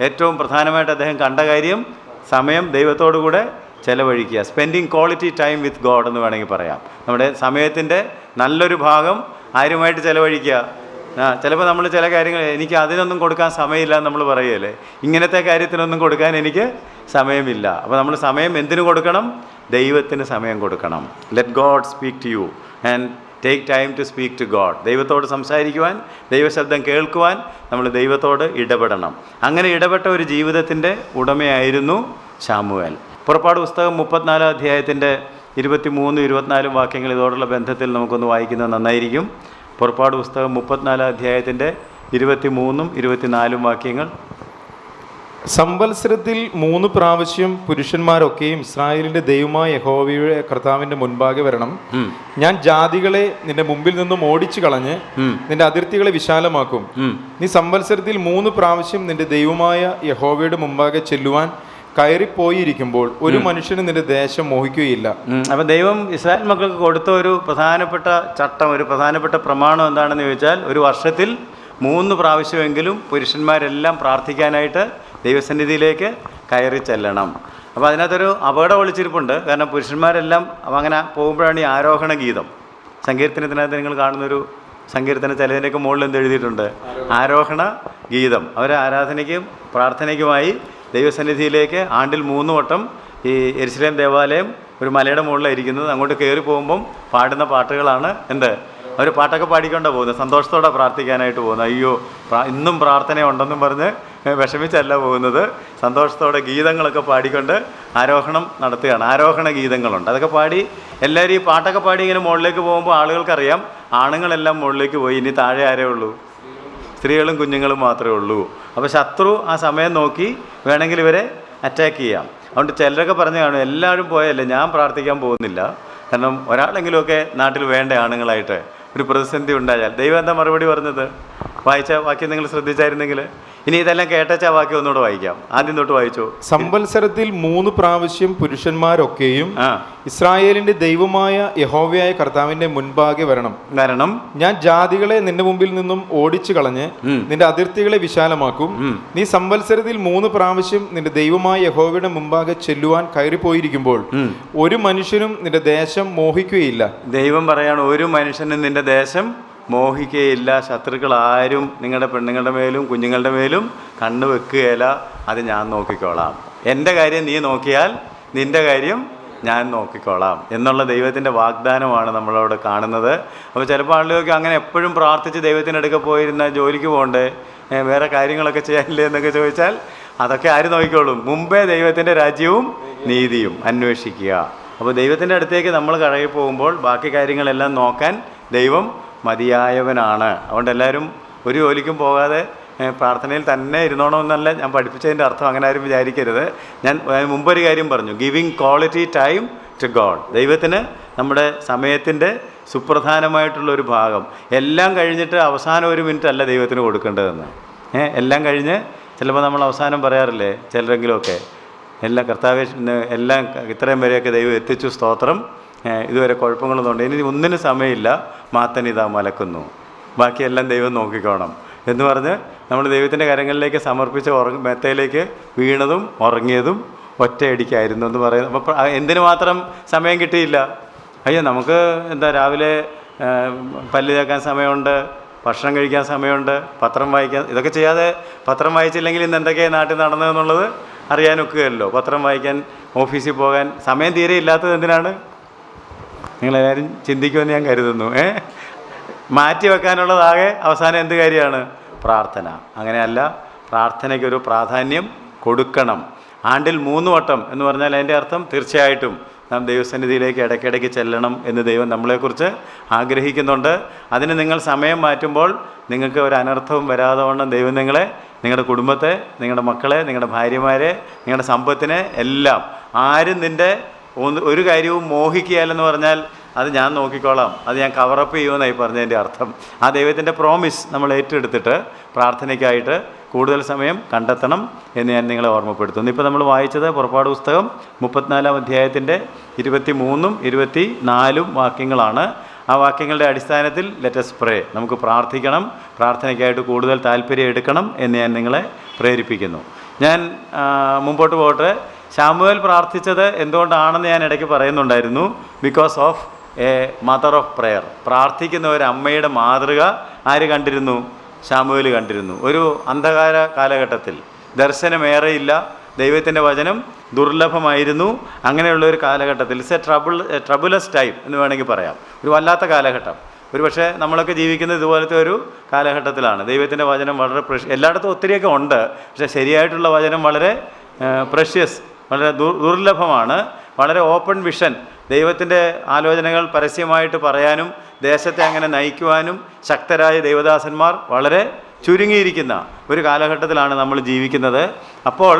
ഏറ്റവും പ്രധാനമായിട്ട് അദ്ദേഹം കണ്ട കാര്യം സമയം ദൈവത്തോടു കൂടെ ചെലവഴിക്കുക. Spending quality time with God എന്ന് വേണമെങ്കിൽ പറയാം. നമ്മുടെ സമയത്തിൻ്റെ നല്ലൊരു ഭാഗം ആരുമായിട്ട് ചെലവഴിക്കുക. ചിലപ്പോൾ നമ്മൾ ചില കാര്യങ്ങൾ എനിക്ക് അതിനൊന്നും കൊടുക്കാൻ സമയമില്ല എന്ന് നമ്മൾ പറയുകയല്ലേ, ഇങ്ങനത്തെ കാര്യത്തിനൊന്നും കൊടുക്കാൻ എനിക്ക് സമയമില്ല. അപ്പോൾ നമ്മൾ സമയം എന്തിനു കൊടുക്കണം? ദൈവത്തിന് സമയം കൊടുക്കണം. Let God speak to you and take time to speak to God. ദൈവത്തോട് സംസാരിക്കുവാൻ, ദൈവശബ്ദം കേൾക്കുവാൻ നമ്മൾ ദൈവത്തോട് ഇടപെടണം. അങ്ങനെ ഇടപെട്ട ഒരു ജീവിതത്തിൻ്റെ ഉടമയായിരുന്നു ശമൂവേൽ. പുറപ്പാട് പുസ്തകം 34-ാം അധ്യായത്തിൻ്റെ 23-24 വാക്യങ്ങൾ ഇതോടുള്ള ബന്ധത്തിൽ നമുക്കൊന്ന് വായിക്കുന്നത് നന്നായിരിക്കും. പുറപ്പാട് പുസ്തകം 34-ാം അധ്യായത്തിൻ്റെ 23-24 വാക്യങ്ങൾ. സംവത്സരത്തിൽ 3 പ്രാവശ്യം പുരുഷന്മാരൊക്കെയും ഇസ്രായേലിന്റെ ദൈവമായ യഹോവയുടെ കർത്താവിന്റെ മുൻപാകെ വരണം. ഞാൻ ജാതികളെ നിന്റെ മുമ്പിൽ നിന്നും ഓടിച്ചു കളഞ്ഞ് നിന്റെ അതിർത്തികളെ വിശാലമാക്കും. നീ സംവത്സരത്തിൽ 3 പ്രാവശ്യം നിന്റെ ദൈവമായ യഹോവയുടെ മുമ്പാകെ ചെല്ലുവാൻ കയറിപ്പോയിരിക്കുമ്പോൾ ഒരു മനുഷ്യന് നിന്റെ ദേശം മോഹിക്കുകയില്ല. അപ്പം ദൈവം ഇസ്രായേൽ മക്കൾക്ക് കൊടുത്ത ഒരു പ്രധാനപ്പെട്ട ചട്ടം, ഒരു പ്രധാനപ്പെട്ട പ്രമാണം എന്താണെന്ന് ചോദിച്ചാൽ, ഒരു വർഷത്തിൽ 3 പ്രാവശ്യമെങ്കിലും പുരുഷന്മാരെല്ലാം പ്രാർത്ഥിക്കാനായിട്ട് ദൈവസന്നിധിയിലേക്ക് കയറി ചെല്ലണം. അപ്പോൾ അതിനകത്തൊരു അപകടം ഒളിച്ചിരിപ്പുണ്ട്. കാരണം പുരുഷന്മാരെല്ലാം അങ്ങനെ പോകുമ്പോഴാണ് ഈ ആരോഹണ ഗീതം. സങ്കീർത്തനത്തിനകത്ത് നിങ്ങൾ കാണുന്നൊരു സങ്കീർത്തനം ചിലതിൻ്റെയൊക്കെ മുകളിൽ എന്ത് എഴുതിയിട്ടുണ്ട്? ആരോഹണ ഗീതം. അവർ ആരാധനയ്ക്കും പ്രാർത്ഥനയ്ക്കുമായി ദൈവസന്നിധിയിലേക്ക് ആണ്ടിൽ 3 വട്ടം ഈ യെരുശലേം ദേവാലയം ഒരു മലയുടെ മുകളിലായിരിക്കുന്നത്. അങ്ങോട്ട് കയറി പോകുമ്പം പാടുന്ന പാട്ടുകളാണ് എന്ത്? അവർ പാട്ടൊക്കെ പാടിക്കൊണ്ടാണ് പോകുന്നത്, സന്തോഷത്തോടെ പ്രാർത്ഥിക്കാനായിട്ട് പോകുന്നത്. അയ്യോ ഇന്നും പ്രാർത്ഥനയുണ്ടെന്നും പറഞ്ഞ് വിഷമിച്ചല്ല പോകുന്നത്, സന്തോഷത്തോടെ ഗീതങ്ങളൊക്കെ പാടിക്കൊണ്ട് ആരോഹണം നടത്തുകയാണ്. ആരോഹണ ഗീതങ്ങളുണ്ട്, അതൊക്കെ പാടി എല്ലാവരും ഈ പാട്ടൊക്കെ പാടി ഇങ്ങനെ മുകളിലേക്ക് പോകുമ്പോൾ ആളുകൾക്കറിയാം ആണുങ്ങളെല്ലാം മുകളിലേക്ക് പോയി, ഇനി താഴെ ആരേ ഉള്ളൂ? സ്ത്രീകളും കുഞ്ഞുങ്ങളും മാത്രമേ ഉള്ളൂ. അപ്പോൾ ശത്രു ആ സമയം നോക്കി വേണമെങ്കിൽ ഇവരെ അറ്റാക്ക് ചെയ്യാം. അതുകൊണ്ട് ചിലരൊക്കെ പറഞ്ഞു കാണും, എല്ലാവരും പോയല്ലേ, ഞാൻ പ്രാർത്ഥിക്കാൻ പോകുന്നില്ല. കാരണം ഒരാളെങ്കിലുമൊക്കെ നാട്ടിൽ വേണ്ട ആണുങ്ങളായിട്ട്. ഒരു പ്രതിസന്ധി ഉണ്ടായാൽ ദൈവം എന്താ മറുപടി പറഞ്ഞത്? വായിച്ച വാക്യം നിങ്ങൾ ശ്രദ്ധിച്ചായിരുന്നെങ്കിൽ, ഇനി ഇതെല്ലാം കേട്ടച്ച വാക്യം ഒന്നുകൂടെ വായിക്കാം. ആദ്യം തൊട്ട് വായിച്ചു. സംവത്സരത്തിൽ 3 പ്രാവശ്യം പുരുഷന്മാരൊക്കെയും ഇസ്രായേലിന്റെ ദൈവമായ യഹോവയായ കർത്താവിന്റെ മുൻപാകെ വരണം. ഞാൻ ജാതികളെ നിന്റെ മുമ്പിൽ നിന്നും ഓടിച്ചു കളഞ്ഞ് നിന്റെ അതിർത്തികളെ വിശാലമാക്കും. നീ സംവത്സരത്തിൽ 3 പ്രാവശ്യം നിന്റെ ദൈവമായ യഹോവയുടെ മുമ്പാകെ ചെല്ലുവാൻ കയറിപ്പോയിരിക്കുമ്പോൾ ഒരു മനുഷ്യനും നിന്റെ ദേശം മോഹിക്കുകയില്ല. ദൈവം പറയാണ്, ഒരു മനുഷ്യനും നിന്റെ ദേശം മോഹിക്കുകയില്ല. ശത്രുക്കൾ ആരും നിങ്ങളുടെ പെണ്ണുങ്ങളുടെ മേലും കുഞ്ഞുങ്ങളുടെ മേലും കണ്ണു വെക്കുകയില്ല. അത് ഞാൻ നോക്കിക്കോളാം. എൻ്റെ കാര്യം നീ നോക്കിയാൽ നിൻ്റെ കാര്യം ഞാൻ നോക്കിക്കോളാം എന്നുള്ള ദൈവത്തിൻ്റെ വാഗ്ദാനമാണ് നമ്മളവിടെ കാണുന്നത്. അപ്പോൾ ചിലപ്പോൾ ആളുകൾക്ക് അങ്ങനെ എപ്പോഴും പ്രാർത്ഥിച്ച് ദൈവത്തിനടുക്കെ പോയിരുന്ന ജോലിക്ക് പോകണ്ടേ, വേറെ കാര്യങ്ങളൊക്കെ ചെയ്യാനില്ലേ എന്നൊക്കെ ചോദിച്ചാൽ അതൊക്കെ ആര് നോക്കിക്കോളും? മുമ്പേ ദൈവത്തിൻ്റെ രാജ്യവും നീതിയും അന്വേഷിക്കുക. അപ്പോൾ ദൈവത്തിൻ്റെ അടുത്തേക്ക് നമ്മൾ കടയിൽ പോകുമ്പോൾ ബാക്കി കാര്യങ്ങളെല്ലാം നോക്കാൻ ദൈവം മതിയായവനാണ്. അതുകൊണ്ട് എല്ലാവരും ഒരു ജോലിക്കും പോകാതെ പ്രാർത്ഥനയിൽ തന്നെ ഇരുന്നോണമെന്നല്ല ഞാൻ പഠിപ്പിച്ചതിൻ്റെ അർത്ഥം. അങ്ങനെ ആരും വിചാരിക്കരുത്. ഞാൻ മുമ്പൊരു കാര്യം പറഞ്ഞു, giving quality time to God. ദൈവത്തിന് നമ്മുടെ സമയത്തിൻ്റെ സുപ്രധാനമായിട്ടുള്ളൊരു ഭാഗം എല്ലാം കഴിഞ്ഞിട്ട് അവസാനം 1 മിനിറ്റ് അല്ല ദൈവത്തിന് കൊടുക്കേണ്ടതെന്ന്. എല്ലാം കഴിഞ്ഞ് ചിലപ്പോൾ നമ്മൾ അവസാനം പറയാറില്ലേ ചിലരെങ്കിലുമൊക്കെ, എല്ലാം കർത്താവേ എല്ലാം ഇത്രയും വരെയൊക്കെ ദൈവം എത്തിച്ചു, സ്തോത്രം, ഇതുവരെ കുഴപ്പങ്ങളൊന്നും ഉണ്ട്, ഇനി ഒന്നിനും സമയമില്ല, മാത്തനിതാ മലക്കുന്നു, ബാക്കിയെല്ലാം ദൈവം നോക്കിക്കോണം എന്ന് പറഞ്ഞ് നമ്മൾ ദൈവത്തിൻ്റെ കരങ്ങളിലേക്ക് സമർപ്പിച്ച് മെത്തയിലേക്ക് വീണതും ഉറങ്ങിയതും ഒറ്റയടിക്കായിരുന്നു എന്ന് പറയുന്നത്. അപ്പോൾ എന്തിനു മാത്രം സമയം കിട്ടിയില്ല? അയ്യോ നമുക്ക് എന്താ രാവിലെ പല്ല് തേക്കാൻ സമയമുണ്ട്, ഭക്ഷണം കഴിക്കാൻ സമയമുണ്ട്, പത്രം വായിക്കാൻ, ഇതൊക്കെ ചെയ്യാതെ പത്രം വായിച്ചില്ലെങ്കിൽ ഇന്ന് എന്തൊക്കെയാണ് നാട്ടിൽ നടന്നതെന്നുള്ളത് അറിയാനൊക്കുകയല്ലോ. പത്രം വായിക്കാൻ, ഓഫീസിൽ പോകാൻ സമയം തീരെ ഇല്ലാത്തത് എന്തിനാണ്? നിങ്ങളെല്ലാവരും ചിന്തിക്കുമെന്ന് ഞാൻ കരുതുന്നു. മാറ്റി വെക്കാനുള്ളതാകെ അവസാനം എന്ത് കാര്യമാണ്? പ്രാർത്ഥന. അങ്ങനെയല്ല, പ്രാർത്ഥനയ്ക്കൊരു പ്രാധാന്യം കൊടുക്കണം. ആണ്ടിൽ 3 വട്ടം എന്ന് പറഞ്ഞാൽ അതിൻ്റെ അർത്ഥം തീർച്ചയായിട്ടും നാം ദൈവസന്നിധിയിലേക്ക് ഇടയ്ക്കിടയ്ക്ക് ചെല്ലണം എന്ന് ദൈവം നമ്മളെക്കുറിച്ച് ആഗ്രഹിക്കുന്നുണ്ട്. അതിന് നിങ്ങൾ സമയം മാറ്റുമ്പോൾ നിങ്ങൾക്ക് ഒരു അനർത്ഥവും വരാതെ വണ്ണം ദൈവം നിങ്ങളെ, നിങ്ങളുടെ കുടുംബത്തെ, നിങ്ങളുടെ മക്കളെ, നിങ്ങളുടെ ഭാര്യമാരെ, നിങ്ങളുടെ സമ്പത്തിനെ എല്ലാം, ആരും നിൻ്റെ ഒരു കാര്യവും മോഹിക്കുകയല്ലെന്ന് പറഞ്ഞാൽ അത് ഞാൻ നോക്കിക്കോളാം, അത് ഞാൻ കവറപ്പ് ചെയ്യുമെന്നായി പറഞ്ഞതിൻ്റെ അർത്ഥം. ആ ദൈവത്തിൻ്റെ പ്രോമിസ് നമ്മൾ ഏറ്റെടുത്തിട്ട് പ്രാർത്ഥനയ്ക്കായിട്ട് കൂടുതൽ സമയം കണ്ടെത്തണം എന്ന് ഞാൻ നിങ്ങളെ ഓർമ്മപ്പെടുത്തുന്നു. ഇപ്പോൾ നമ്മൾ വായിച്ചത് പുറപ്പാട് പുസ്തകം 34-ാം അധ്യായത്തിൻ്റെ 23-ഉം 24-ഉം വാക്യങ്ങളാണ്. ആ വാക്യങ്ങളുടെ അടിസ്ഥാനത്തിൽ ലെറ്റസ് പ്രേ, നമുക്ക് പ്രാർത്ഥിക്കണം, പ്രാർത്ഥനയ്ക്കായിട്ട് കൂടുതൽ താല്പര്യം എടുക്കണം എന്ന് ഞാൻ നിങ്ങളെ പ്രേരിപ്പിക്കുന്നു. ഞാൻ മുമ്പോട്ട് പോകട്ടെ. ശമൂവേൽ പ്രാർത്ഥിച്ചത് എന്തുകൊണ്ടാണെന്ന് ഞാൻ ഇടയ്ക്ക് പറയുന്നുണ്ടായിരുന്നു. Because of A mother of prayer. പ്രാർത്ഥിക്കുന്ന ഒരു അമ്മയുടെ മാതൃക ആര് കണ്ടിരുന്നു? ശമൂവേൽ കണ്ടിരുന്നു. ഒരു അന്ധകാര കാലഘട്ടത്തിൽ ദർശനമേറെയില്ല, ദൈവത്തിൻ്റെ വചനം ദുർലഭമായിരുന്നു. അങ്ങനെയുള്ള ഒരു കാലഘട്ടത്തിൽ ഇറ്റ്സ് എ ട്രബുലസ് ടൈം എന്ന് വേണമെങ്കിൽ പറയാം. ഒരു വല്ലാത്ത കാലഘട്ടം. ഒരു പക്ഷേ നമ്മളൊക്കെ ജീവിക്കുന്നത് ഇതുപോലത്തെ ഒരു കാലഘട്ടത്തിലാണ്. ദൈവത്തിൻ്റെ വചനം വളരെ എല്ലായിടത്തും ഒത്തിരിയൊക്കെ ഉണ്ട്, പക്ഷേ ശരിയായിട്ടുള്ള വചനം വളരെ പ്രഷ്യസ്, വളരെ ദുർലഭമാണ്. വളരെ ഓപ്പൺ വിഷൻ, ദൈവത്തിൻ്റെ ആലോചനകൾ പരസ്യമായിട്ട് പറയാനും ദേശത്തെ അങ്ങനെ നയിക്കുവാനും ശക്തരായ ദൈവദാസന്മാർ വളരെ ചുരുങ്ങിയിരിക്കുന്ന ഒരു കാലഘട്ടത്തിലാണ് നമ്മൾ ജീവിക്കുന്നത്. അപ്പോൾ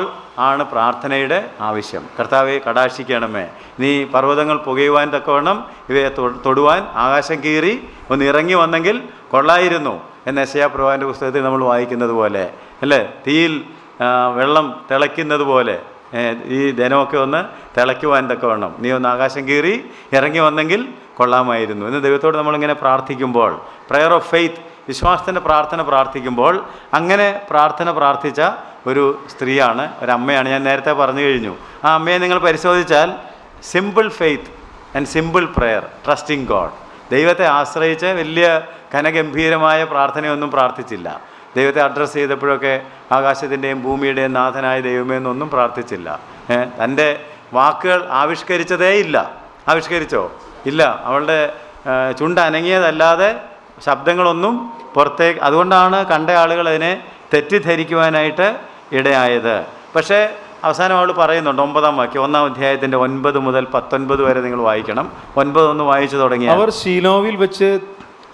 ആണ് പ്രാർത്ഥനയുടെ ആവശ്യം. കർത്താവെ കടാക്ഷിക്കണമേ, നീ പർവ്വതങ്ങൾ പുകയുവാൻ തക്കവണ്ണം ഇവയെ തൊടുവാൻ ആകാശം കീറി ഒന്ന് ഇറങ്ങി വന്നെങ്കിൽ കൊള്ളായിരുന്നു എന്ന് യെശയ്യാപ്രവാചകന്റെ പുസ്തകത്തിൽ നമ്മൾ വായിക്കുന്നത് പോലെ, അല്ലേ? തീയിൽ വെള്ളം തിളയ്ക്കുന്നത് പോലെ ഈ ജനമൊക്കെ ഒന്ന് തിളയ്ക്കുവാൻ തക്കവണ്ണം നീ ഒന്ന് ആകാശം കീറി ഇറങ്ങി വന്നെങ്കിൽ കൊള്ളാമായിരുന്നു എന്ന് ദൈവത്തോട് നമ്മളിങ്ങനെ പ്രാർത്ഥിക്കുമ്പോൾ, പ്രെയർ ഓഫ് ഫെയ്ത്ത്, വിശ്വാസത്തിൻ്റെ പ്രാർത്ഥന പ്രാർത്ഥിക്കുമ്പോൾ, അങ്ങനെ പ്രാർത്ഥന പ്രാർത്ഥിച്ച ഒരു സ്ത്രീയാണ്, ഒരമ്മയാണ്. ഞാൻ നേരത്തെ പറഞ്ഞു കഴിഞ്ഞു. ആ അമ്മയെ നിങ്ങൾ പരിശോധിച്ചാൽ simple faith and simple prayer, trusting God. ദൈവത്തെ ആശ്രയിച്ച് വലിയ ഘനഗംഭീരമായ പ്രാർത്ഥനയൊന്നും പ്രാർത്ഥിച്ചില്ല. ദൈവത്തെ അഡ്രസ്സ് ചെയ്തപ്പോഴൊക്കെ ആകാശത്തിൻ്റെയും ഭൂമിയുടെയും നാഥനായ ദൈവമേ എന്നൊന്നും പ്രാർത്ഥിച്ചില്ല. തൻ്റെ വാക്കുകൾ ആവിഷ്കരിച്ചതേ ഇല്ല. ആവിഷ്കരിച്ചോ? ഇല്ല. അവളുടെ ചുണ്ട് അനങ്ങിയതല്ലാതെ ശബ്ദങ്ങളൊന്നും പുറത്തേക്ക്. അതുകൊണ്ടാണ് കണ്ട ആളുകൾ അതിനെ തെറ്റിദ്ധരിക്കുവാനായിട്ട് ഇടയായത്. പക്ഷേ അവസാനം അവൾ പറയുന്നുണ്ട്, 9-ാം വാക്യം 1-ാം അധ്യായത്തിൻ്റെ 9 മുതൽ 19 വരെ നിങ്ങൾ വായിക്കണം. 9 ഒന്ന് വായിച്ചു തുടങ്ങി. അവർ ശീലോവിൽ വെച്ച്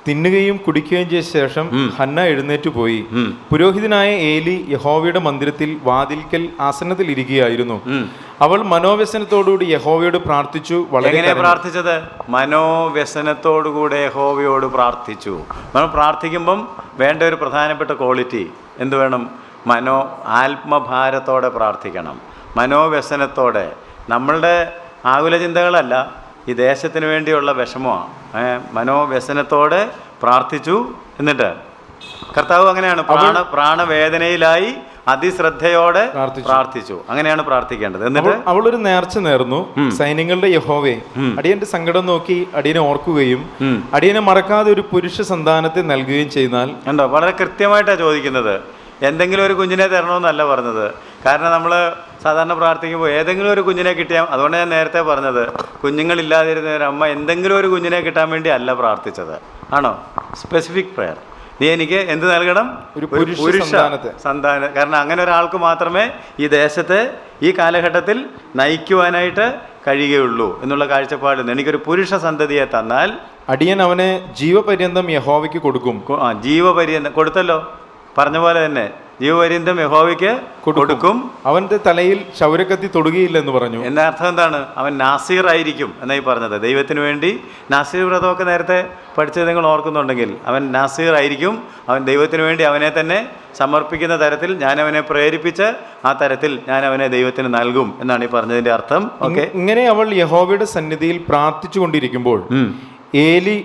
തിന്നുകയും കുടിക്കുകയും ചെയ്ത ശേഷം ഹന്ന എഴുന്നേറ്റ് പോയി. പുരോഹിതനായ ഏലി യഹോവയുടെ മന്ദിരത്തിൽ വാതിൽക്കൽ ആസനത്തിൽ ഇരിക്കുകയായിരുന്നു. അവൾ മനോവ്യസനത്തോടുകൂടി യഹോവയോട് പ്രാർത്ഥിച്ചു. എങ്ങനെയാ പ്രാർത്ഥിച്ചത്? മനോവ്യസനത്തോടുകൂടെ യഹോവയോട് പ്രാർത്ഥിച്ചു. നമ്മൾ പ്രാർത്ഥിക്കുമ്പം വേണ്ട ഒരു പ്രധാനപ്പെട്ട ക്വാളിറ്റി എന്ത് വേണം? ആത്മഭാരത്തോടെ പ്രാർത്ഥിക്കണം. മനോവ്യസനത്തോടെ. നമ്മളുടെ ആകുല ചിന്തകളല്ല, ഈ ദേശത്തിന് വേണ്ടിയുള്ള വിഷമമാണ്. മനോവ്യസനത്തോടെ പ്രാർത്ഥിച്ചു. എന്നിട്ട് കർത്താവ് അങ്ങനെയാണ് പ്രാണവേദനയിലായി അതിശ്രദ്ധയോടെ പ്രാർത്ഥിച്ചു. അങ്ങനെയാണ് പ്രാർത്ഥിക്കേണ്ടത്. എന്നിട്ട് അവൾ ഒരു നേർച്ച നേർന്നു. സൈന്യങ്ങളുടെ യഹോവേ, അടിയന്റെ സങ്കടം നോക്കി അടിയനെ ഓർക്കുകയും അടിയനെ മറക്കാതെ ഒരു പുരുഷ സന്താനത്തെ നൽകുകയും ചെയ്താൽ. ഉണ്ടോ? വളരെ കൃത്യമായിട്ടാണ് ചോദിക്കുന്നത്. എന്തെങ്കിലും ഒരു കുഞ്ഞിനെ തരണമെന്നല്ല പറഞ്ഞത്. കാരണം നമ്മൾ സാധാരണ പ്രാർത്ഥിക്കുമ്പോൾ ഏതെങ്കിലും ഒരു കുഞ്ഞിനെ കിട്ടിയാൽ, അതുകൊണ്ട് ഞാൻ നേരത്തെ പറഞ്ഞത്, കുഞ്ഞുങ്ങളില്ലാതിരുന്ന ഒരു അമ്മ എന്തെങ്കിലും ഒരു കുഞ്ഞിനെ കിട്ടാൻ വേണ്ടി അല്ല പ്രാർത്ഥിച്ചത്. ആണോ? Specific prayer. നീ എനിക്ക് എന്ത് നൽകണം? ഒരു പുരുഷ സന്താനം. കാരണം അങ്ങനെ ഒരാൾക്ക് മാത്രമേ ഈ ദേശത്തെ ഈ കാലഘട്ടത്തിൽ നയിക്കുവാനായിട്ട് കഴിയുകയുള്ളൂ എന്നുള്ള കാഴ്ചപ്പാടിൽ നിന്ന് എനിക്കൊരു പുരുഷ സന്തതിയെ തന്നാൽ അടിയൻ അവനെ ജീവപര്യന്തം യഹോവയ്ക്ക് കൊടുക്കും. ജീവപര്യന്തം കൊടുത്തല്ലോ, പറഞ്ഞ പോലെ തന്നെ ജീവപര്യന്തം യഹോവയ്ക്ക് കൊടുക്കും. അവന്റെ തലയിൽ ക്ഷൗരക്കത്തി തൊടുകയില്ല എന്ന് പറഞ്ഞു. എൻ്റെ അർത്ഥം എന്താണ്? അവൻ നാസീർ ആയിരിക്കും എന്നായി പറഞ്ഞത്. ദൈവത്തിന് വേണ്ടി നാസീർ വ്രതമൊക്കെ നേരത്തെ പഠിച്ചത് നിങ്ങൾ ഓർക്കുന്നുണ്ടെങ്കിൽ, അവൻ നാസീർ ആയിരിക്കും. അവൻ ദൈവത്തിന് വേണ്ടി അവനെ തന്നെ സമർപ്പിക്കുന്ന തരത്തിൽ ഞാൻ അവനെ പ്രേരിപ്പിച്ച് ആ തരത്തിൽ ഞാൻ അവനെ ദൈവത്തിന് നൽകും എന്നാണ് ഈ പറഞ്ഞതിൻ്റെ അർത്ഥം. ഓക്കെ. ഇങ്ങനെ അവൾ യഹോവയുടെ സന്നിധിയിൽ പ്രാർത്ഥിച്ചു കൊണ്ടിരിക്കുമ്പോൾ ഏലി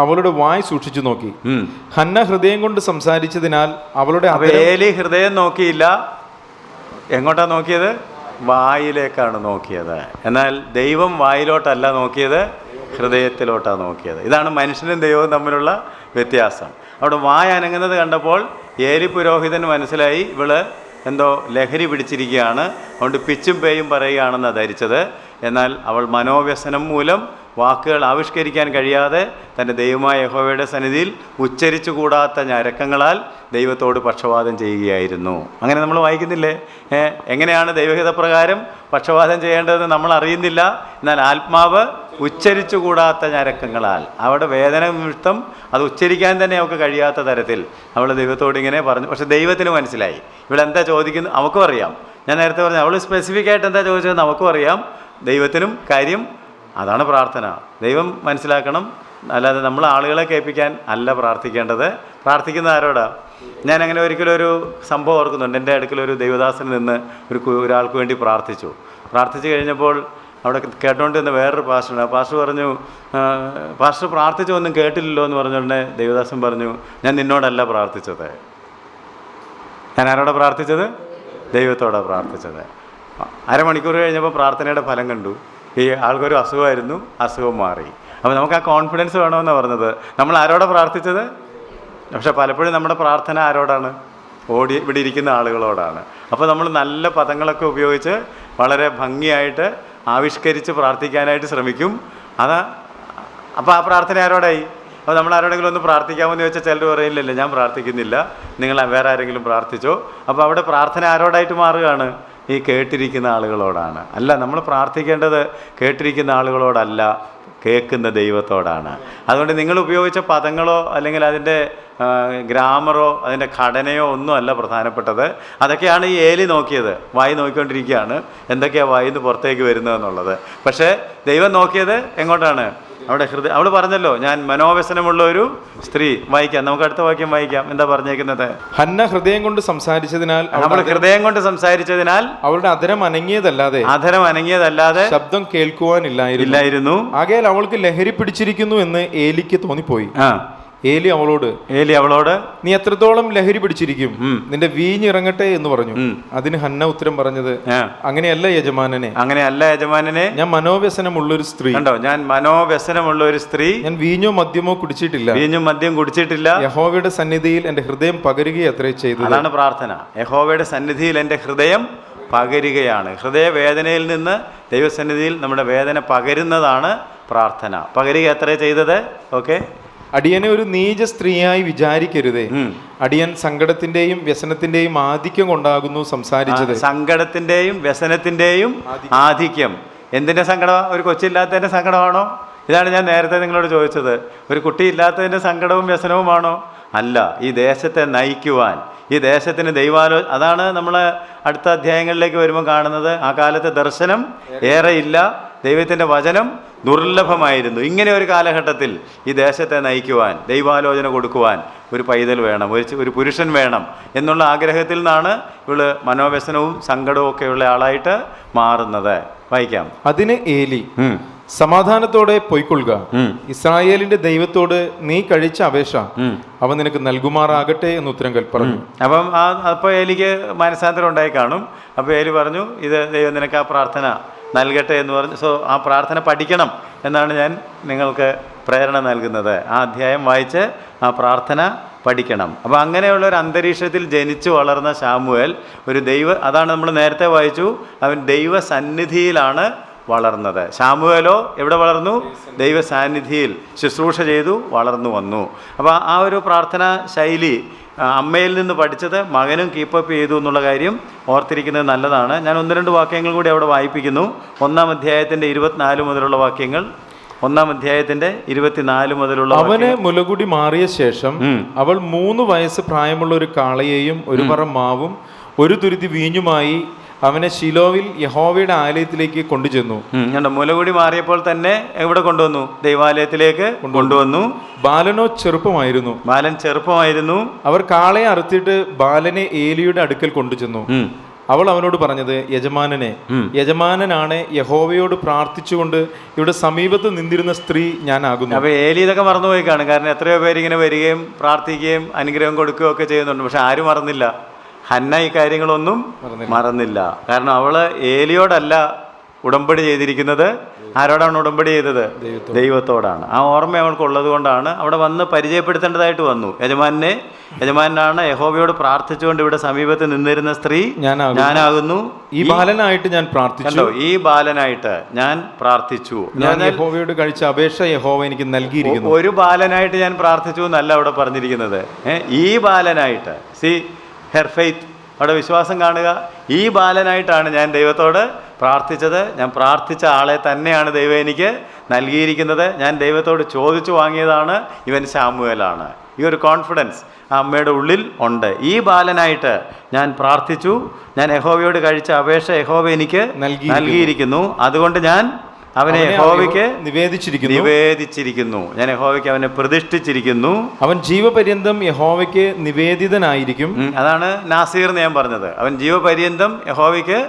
അവളുടെ വായ് സൂക്ഷിച്ചു നോക്കി. ഹന്ന ഹൃദയം കൊണ്ട് സംസാരിച്ചതിനാൽ അവളുടെ ഏലി ഹൃദയം നോക്കിയില്ല. എങ്ങോട്ടാ നോക്കിയത്? വായിലേക്കാണ് നോക്കിയത്. എന്നാൽ ദൈവം വായിലോട്ടല്ല നോക്കിയത്, ഹൃദയത്തിലോട്ടാണ് നോക്കിയത്. ഇതാണ് മനുഷ്യനും ദൈവവും തമ്മിലുള്ള വ്യത്യാസം. അവിടെ വായ അനങ്ങുന്നത് കണ്ടപ്പോൾ ഏലി പുരോഹിതൻ മനസ്സിലായി ഇവള് എന്തോ ലഹരി പിടിച്ചിരിക്കുകയാണ്, അതുകൊണ്ട് പിച്ചും പേയും പറയുകയാണെന്നാണ് ധരിച്ചത്. എന്നാൽ അവൾ മനോവ്യസനം മൂലം വാക്കുകൾ ആവിഷ്കരിക്കാൻ കഴിയാതെ തൻ്റെ ദൈവമായ യഹോവയുടെ സന്നിധിയിൽ ഉച്ചരിച്ചു കൂടാത്ത ഞരക്കങ്ങളാൽ ദൈവത്തോട് പക്ഷപാതം ചെയ്യുകയായിരുന്നു. അങ്ങനെ നമ്മൾ വായിക്കുന്നില്ലേ? എങ്ങനെയാണ് ദൈവഹിതപ്രകാരം പക്ഷപാതം ചെയ്യേണ്ടതെന്ന് നമ്മൾ അറിയുന്നില്ല. എന്നാൽ ആത്മാവ് ഉച്ചരിച്ചു കൂടാത്ത ഞരക്കങ്ങളാൽ, അവിടെ വേദന നിമിത്തം അത് ഉച്ചരിക്കാൻ തന്നെ അവൾക്ക് കഴിയാത്ത തരത്തിൽ അവൾ ദൈവത്തോട് ഇങ്ങനെ പറഞ്ഞു. പക്ഷെ ദൈവത്തിന് മനസ്സിലായി ഇവളെന്താ ചോദിക്കുന്നത്, അവൾക്കും അറിയാം. ഞാൻ നേരത്തെ പറഞ്ഞു അവൾ സ്പെസിഫിക് ആയിട്ട് എന്താ ചോദിച്ചതെന്ന് നമുക്കും അറിയാം, ദൈവത്തിനും കാര്യം. അതാണ് പ്രാർത്ഥന. ദൈവം മനസ്സിലാക്കണം. അല്ലാതെ നമ്മൾ ആളുകളെ കേൾപ്പിക്കാൻ അല്ല പ്രാർത്ഥിക്കേണ്ടത്. പ്രാർത്ഥിക്കുന്ന ആരോടാ? ഞാൻ അങ്ങനെ ഒരിക്കലും ഒരു സംഭവം ഓർക്കുന്നുണ്ട്. എൻ്റെ അടുക്കലൊരു ദൈവദാസനിൽ നിന്ന് ഒരാൾക്ക് വേണ്ടി പ്രാർത്ഥിച്ചു കഴിഞ്ഞപ്പോൾ അവിടെ കേട്ടോണ്ടിരുന്ന വേറൊരു പാസ്റ്ററുണ്ട്. ആ പാസ്റ്റർ പറഞ്ഞു, പാസ്റ്റർ പ്രാർത്ഥിച്ചൊന്നും കേട്ടില്ലല്ലോ എന്ന് പറഞ്ഞുകൊണ്ട് ദൈവദാസൻ പറഞ്ഞു, ഞാൻ നിന്നോടല്ല പ്രാർത്ഥിച്ചത്. ഞാൻ ആരോടാ പ്രാർത്ഥിച്ചത്? ദൈവത്തോടാണ് പ്രാർത്ഥിച്ചത്. അരമണിക്കൂർ കഴിഞ്ഞപ്പോൾ പ്രാർത്ഥനയുടെ ഫലം കണ്ടു. ഈ ആൾക്കൊരു അസുഖമായിരുന്നു, അസുഖം മാറി. അപ്പോൾ നമുക്ക് ആ കോൺഫിഡൻസ് വേണമെന്നാണ് പറഞ്ഞത്. നമ്മൾ ആരോടാണ് പ്രാർത്ഥിച്ചത്? പക്ഷെ പലപ്പോഴും നമ്മുടെ പ്രാർത്ഥന ആരോടാണ്? ഇവിടെ ഇരിക്കുന്ന ആളുകളോടാണ്. അപ്പോൾ നമ്മൾ നല്ല പദങ്ങളൊക്കെ ഉപയോഗിച്ച് വളരെ ഭംഗിയായിട്ട് ആവിഷ്കരിച്ച് പ്രാർത്ഥിക്കാനായിട്ട് ശ്രമിക്കും. അപ്പോൾ ആ പ്രാർത്ഥന ആരോടായി? അപ്പോൾ നമ്മൾ ആരോടെങ്കിലും ഒന്ന് പ്രാർത്ഥിക്കാമെന്ന് ചോദിച്ചാൽ ചിലർ പറയില്ലല്ലോ ഞാൻ പ്രാർത്ഥിക്കുന്നില്ല, നിങ്ങൾ വേറെ ആരെങ്കിലും പ്രാർത്ഥിച്ചോ. അപ്പോൾ അവിടെ പ്രാർത്ഥന ആരോടായിട്ട് മാറുകയാണ്? ഈ കേട്ടിരിക്കുന്ന ആളുകളോടാണ്. അല്ല, നമ്മൾ പ്രാർത്ഥിക്കേണ്ടത് കേട്ടിരിക്കുന്ന ആളുകളോടല്ല, കേൾക്കുന്ന ദൈവത്തോടാണ്. അതുകൊണ്ട് നിങ്ങൾ ഉപയോഗിച്ച പദങ്ങളോ അല്ലെങ്കിൽ അതിൻ്റെ ഗ്രാമറോ അതിൻ്റെ ഘടനയോ ഒന്നുമല്ല പ്രധാനപ്പെട്ടത്. അതൊക്കെയാണ് ഈ ഏലി നോക്കിയത്. വായി നോക്കിക്കൊണ്ടിരിക്കുകയാണ് എന്തൊക്കെയാണ് വായിൽ നിന്ന് പുറത്തേക്ക് വരുന്നതെന്നുള്ളത്. പക്ഷേ ദൈവം നോക്കിയത് എങ്ങോട്ടാണ്? അവിടെ ഹൃദയം. അവൾ പറഞ്ഞല്ലോ, ഞാൻ മനോവ്യസനമുള്ള ഒരു സ്ത്രീ. വായിക്കാം, നമുക്ക് അടുത്ത വാക്യം വായിക്കാം. എന്താ പറഞ്ഞേക്കുന്നത്? ഹന്ന ഹൃദയം കൊണ്ട് സംസാരിച്ചതിനാൽ, അവൾ ഹൃദയം കൊണ്ട് സംസാരിച്ചതിനാൽ അവളുടെ അധരം അനങ്ങിയതല്ലാതെ ശബ്ദം കേൾക്കുവാനില്ലായിരുന്നു. ആകയാൽ അവൾക്ക് ലഹരി പിടിച്ചിരിക്കുന്നു എന്ന് ഏലിക്ക് തോന്നിപ്പോയി. ഏലി അവളോട് നീ എത്രത്തോളം ലഹരി പിടിച്ചിരിക്കും? നിന്റെ വീഞ്ഞിറങ്ങട്ടെ എന്ന് പറഞ്ഞു. അതിന് ഹന്ന ഉത്തരം പറഞ്ഞത്, അങ്ങനെയല്ല യജമാനനെ, ഞാൻ മനോവ്യസനമുള്ളൊരു സ്ത്രീ. കണ്ടോ, ഞാൻ മനോവ്യസനമുള്ള ഒരു സ്ത്രീ, ഞാൻ വീഞ്ഞോ മദ്യമോ കുടിച്ചിട്ടില്ല. യഹോവയുടെ സന്നിധിയിൽ എന്റെ ഹൃദയം പകരുകയത്രേ ചെയ്തത്. അതാണ് പ്രാർത്ഥന. യഹോവയുടെ സന്നിധിയിൽ എന്റെ ഹൃദയം പകരുകയാണ്. ഹൃദയവേദനയിൽ നിന്ന് ദൈവസന്നിധിയിൽ നമ്മുടെ വേദന പകരുന്നതാണ് പ്രാർത്ഥന. പകരുക എത്രേ ചെയ്തത്? ഓക്കെ. അടിയനെ ഒരു നീച സ്ത്രീയായി വിചാരിക്കരുതേ. അടിയൻ സങ്കടത്തിന്റെയും വ്യസനത്തിന്റെയും ആധിക്യം കൊണ്ടാകുന്നു സംസാരിച്ചത്. സങ്കടത്തിന്റെയും വ്യസനത്തിന്റെയും ആധിക്യം. എന്തിന്റെ സങ്കടമാണ്? ഒരു കൊച്ചില്ലാത്തതിന്റെ സങ്കടമാണോ? ഇതാണ് ഞാൻ നേരത്തെ നിങ്ങളോട് ചോദിച്ചത്. ഒരു കുട്ടി ഇല്ലാത്തതിന്റെ സങ്കടവും വ്യസനവുമാണോ? അല്ല. ഈ ദേശത്തെ നയിക്കുവാൻ, ഈ ദേശത്തിന് അതാണ് നമ്മൾ അടുത്ത അധ്യായങ്ങളിലേക്ക് വരുമ്പോൾ കാണുന്നത്. ആ കാലത്ത് ദർശനം ഏറെയില്ല, ദൈവത്തിൻ്റെ വചനം ദുർലഭമായിരുന്നു. ഇങ്ങനെ ഒരു കാലഘട്ടത്തിൽ ഈ ദേശത്തെ നയിക്കുവാൻ, ദൈവാലോചന കൊടുക്കുവാൻ ഒരു പൈതൽ വേണം, ഒരു പുരുഷൻ വേണം എന്നുള്ള ആഗ്രഹത്തിൽ നിന്നാണ് ഇവള് മനോവ്യസനവും സങ്കടവും ഒക്കെയുള്ള ആളായിട്ട് മാറുന്നത്. വായിക്കാം. അതിന് ഏലി, സമാധാനത്തോടെ പൊയ്ക്കൊള്ളുക, ഇസ്രായേലിന്റെ ദൈവത്തോട് നീ കഴിച്ച അപേക്ഷ അവൻ നിനക്ക് നൽകുമാറാകട്ടെ എന്ന് ഉത്തരം പറഞ്ഞു. അപ്പോൾ ഏലിക്ക് മനസാന്തരം ഉണ്ടായി കാണും. അപ്പോൾ ഏലി പറഞ്ഞു, ഇത് ദൈവം നിനക്ക് ആ പ്രാർത്ഥന നൽകട്ടെ എന്ന് പറഞ്ഞു. ആ പ്രാർത്ഥന പഠിക്കണം എന്നാണ് ഞാൻ നിങ്ങൾക്ക് പ്രേരണ നൽകുന്നത്. ആ അധ്യായം വായിച്ച് ആ പ്രാർത്ഥന പഠിക്കണം. അപ്പോൾ അങ്ങനെയുള്ള ഒരു അന്തരീക്ഷത്തിൽ ജനിച്ചു വളർന്ന ശാമുവേൽ അതാണ് നമ്മൾ നേരത്തെ വായിച്ചു, അവൻ ദൈവസന്നിധിയിലാണ് വളർന്നത്. ശാമുവേലോ എവിടെ വളർന്നു? ദൈവസാന്നിധിയിൽ ശുശ്രൂഷ ചെയ്തു വളർന്നു വന്നു. അപ്പോൾ ആ ഒരു പ്രാർത്ഥനാ ശൈലി അമ്മയിൽ നിന്ന് പഠിച്ചത് മകനും കീപ്പപ്പ് ചെയ്തു എന്നുള്ള കാര്യം ഓർത്തിരിക്കുന്നത് നല്ലതാണ്. ഞാൻ 1-2 വാക്യങ്ങൾ കൂടി അവിടെ വായിപ്പിക്കുന്നു. 1-ാം അധ്യായത്തിൻ്റെ 24 മുതലുള്ള വാക്യങ്ങൾ. 1-ാം അധ്യായത്തിൻ്റെ 24 മുതലുള്ള. അവന് മുലകുടി മാറിയ ശേഷം അവൾ 3 വയസ്സ് പ്രായമുള്ള ഒരു കാളയെയും ഒരു പറ മാവും ഒരു തുരുത്തി വീഞ്ഞുമായി അവനെ ശിലോവിൽ യഹോവയുടെ ആലയത്തിലേക്ക് കൊണ്ടുചെന്നു. മുലകുടി മാറിയപ്പോൾ തന്നെ എവിടെ കൊണ്ടുവന്നു? ദൈവാലയത്തിലേക്ക് കൊണ്ടുവന്നു. ബാലൻ ചെറുപ്പമായിരുന്നു. അവർ കാളയെ അറുത്തിട്ട് ബാലനെ ഏലിയുടെ അടുക്കൽ കൊണ്ടുചെന്നു. അവൾ അവനോട് പറഞ്ഞത്, യജമാനനാണ് യഹോവയോട് പ്രാർത്ഥിച്ചുകൊണ്ട് ഇവിടെ സമീപത്ത് നിന്നിരുന്ന സ്ത്രീ ഞാനാകുന്നു. അപ്പോൾ ഏലി ഇതൊക്കെ മറന്നുപോയി കാണും. കാരണം എത്രയോ പേരിങ്ങനെ വരികയും പ്രാർത്ഥിക്കുകയും അനുഗ്രഹം കൊടുക്കുകയും ഒക്കെ ചെയ്യുന്നുണ്ട്. പക്ഷെ ആരും മറന്നില്ല. ഹന്ന ഈ കാര്യങ്ങളൊന്നും മറന്നില്ല. കാരണം അവള് ഏലിയോടല്ല ഉടമ്പടി ചെയ്തിരിക്കുന്നത്. ആരോടാണ് ഉടമ്പടി ചെയ്തത്? ദൈവത്തോടാണ്. ആ ഓർമ്മ അവൾക്കുള്ളത് കൊണ്ടാണ് അവിടെ വന്ന് പരിചയപ്പെടുത്തേണ്ടതായിട്ട് വന്നു. യജമാനാണ് യഹോവയോട് പ്രാർത്ഥിച്ചുകൊണ്ട് ഇവിടെ സമീപത്ത് നിന്നിരുന്ന സ്ത്രീ ഞാനാകുന്നു. ഈ ബാലനായിട്ട് ഞാൻ പ്രാർത്ഥിച്ചു. ഈ ബാലനായിട്ട് ഞാൻ പ്രാർത്ഥിച്ചു. ഞാൻ യഹോവയോട് കഴിച്ച അപേക്ഷ യഹോവ എനിക്ക് നൽകിയിരിക്കുന്നു. ഒരു ബാലനായിട്ട് ഞാൻ പ്രാർത്ഥിച്ചു എന്നല്ല അവിടെ പറഞ്ഞിരിക്കുന്നത്. ഈ ബാലനായിട്ട്, ഹെർ ഫെയ്ത്ത്, അവിടെ വിശ്വാസം കാണുക. ഈ ബാലനായിട്ടാണ് ഞാൻ ദൈവത്തോട് പ്രാർത്ഥിച്ചത്. ഞാൻ പ്രാർത്ഥിച്ച ആളെ തന്നെയാണ് ദൈവം എനിക്ക് നൽകിയിരിക്കുന്നത്. ഞാൻ ദൈവത്തോട് ചോദിച്ചു വാങ്ങിയതാണ്. ഇവൻ ശാമുവേലാണ്. ഈ ഒരു കോൺഫിഡൻസ് ആ അമ്മയുടെ ഉള്ളിൽ ഉണ്ട്. ഈ ബാലനായിട്ട് ഞാൻ പ്രാർത്ഥിച്ചു. ഞാൻ യഹോവയോട് കഴിച്ച അപേക്ഷ യഹോവ എനിക്ക് നൽകിയിരിക്കുന്നു. അതുകൊണ്ട് ഞാൻ അവനെ യഹോവയ്ക്ക് നിവേദിച്ചിരിക്കുന്നു. ഞാൻ യഹോവയ്ക്ക് അവനെ പ്രതിഷ്ഠിച്ചിരിക്കുന്നു. അവൻ ജീവപര്യന്തം യഹോവയ്ക്ക് നിവേദിതനായിരിക്കും. അതാണ് നാസീർ എന്ന് ഞാൻ പറഞ്ഞത്. അവൻ ജീവപര്യന്തം യഹോവയ്ക്ക്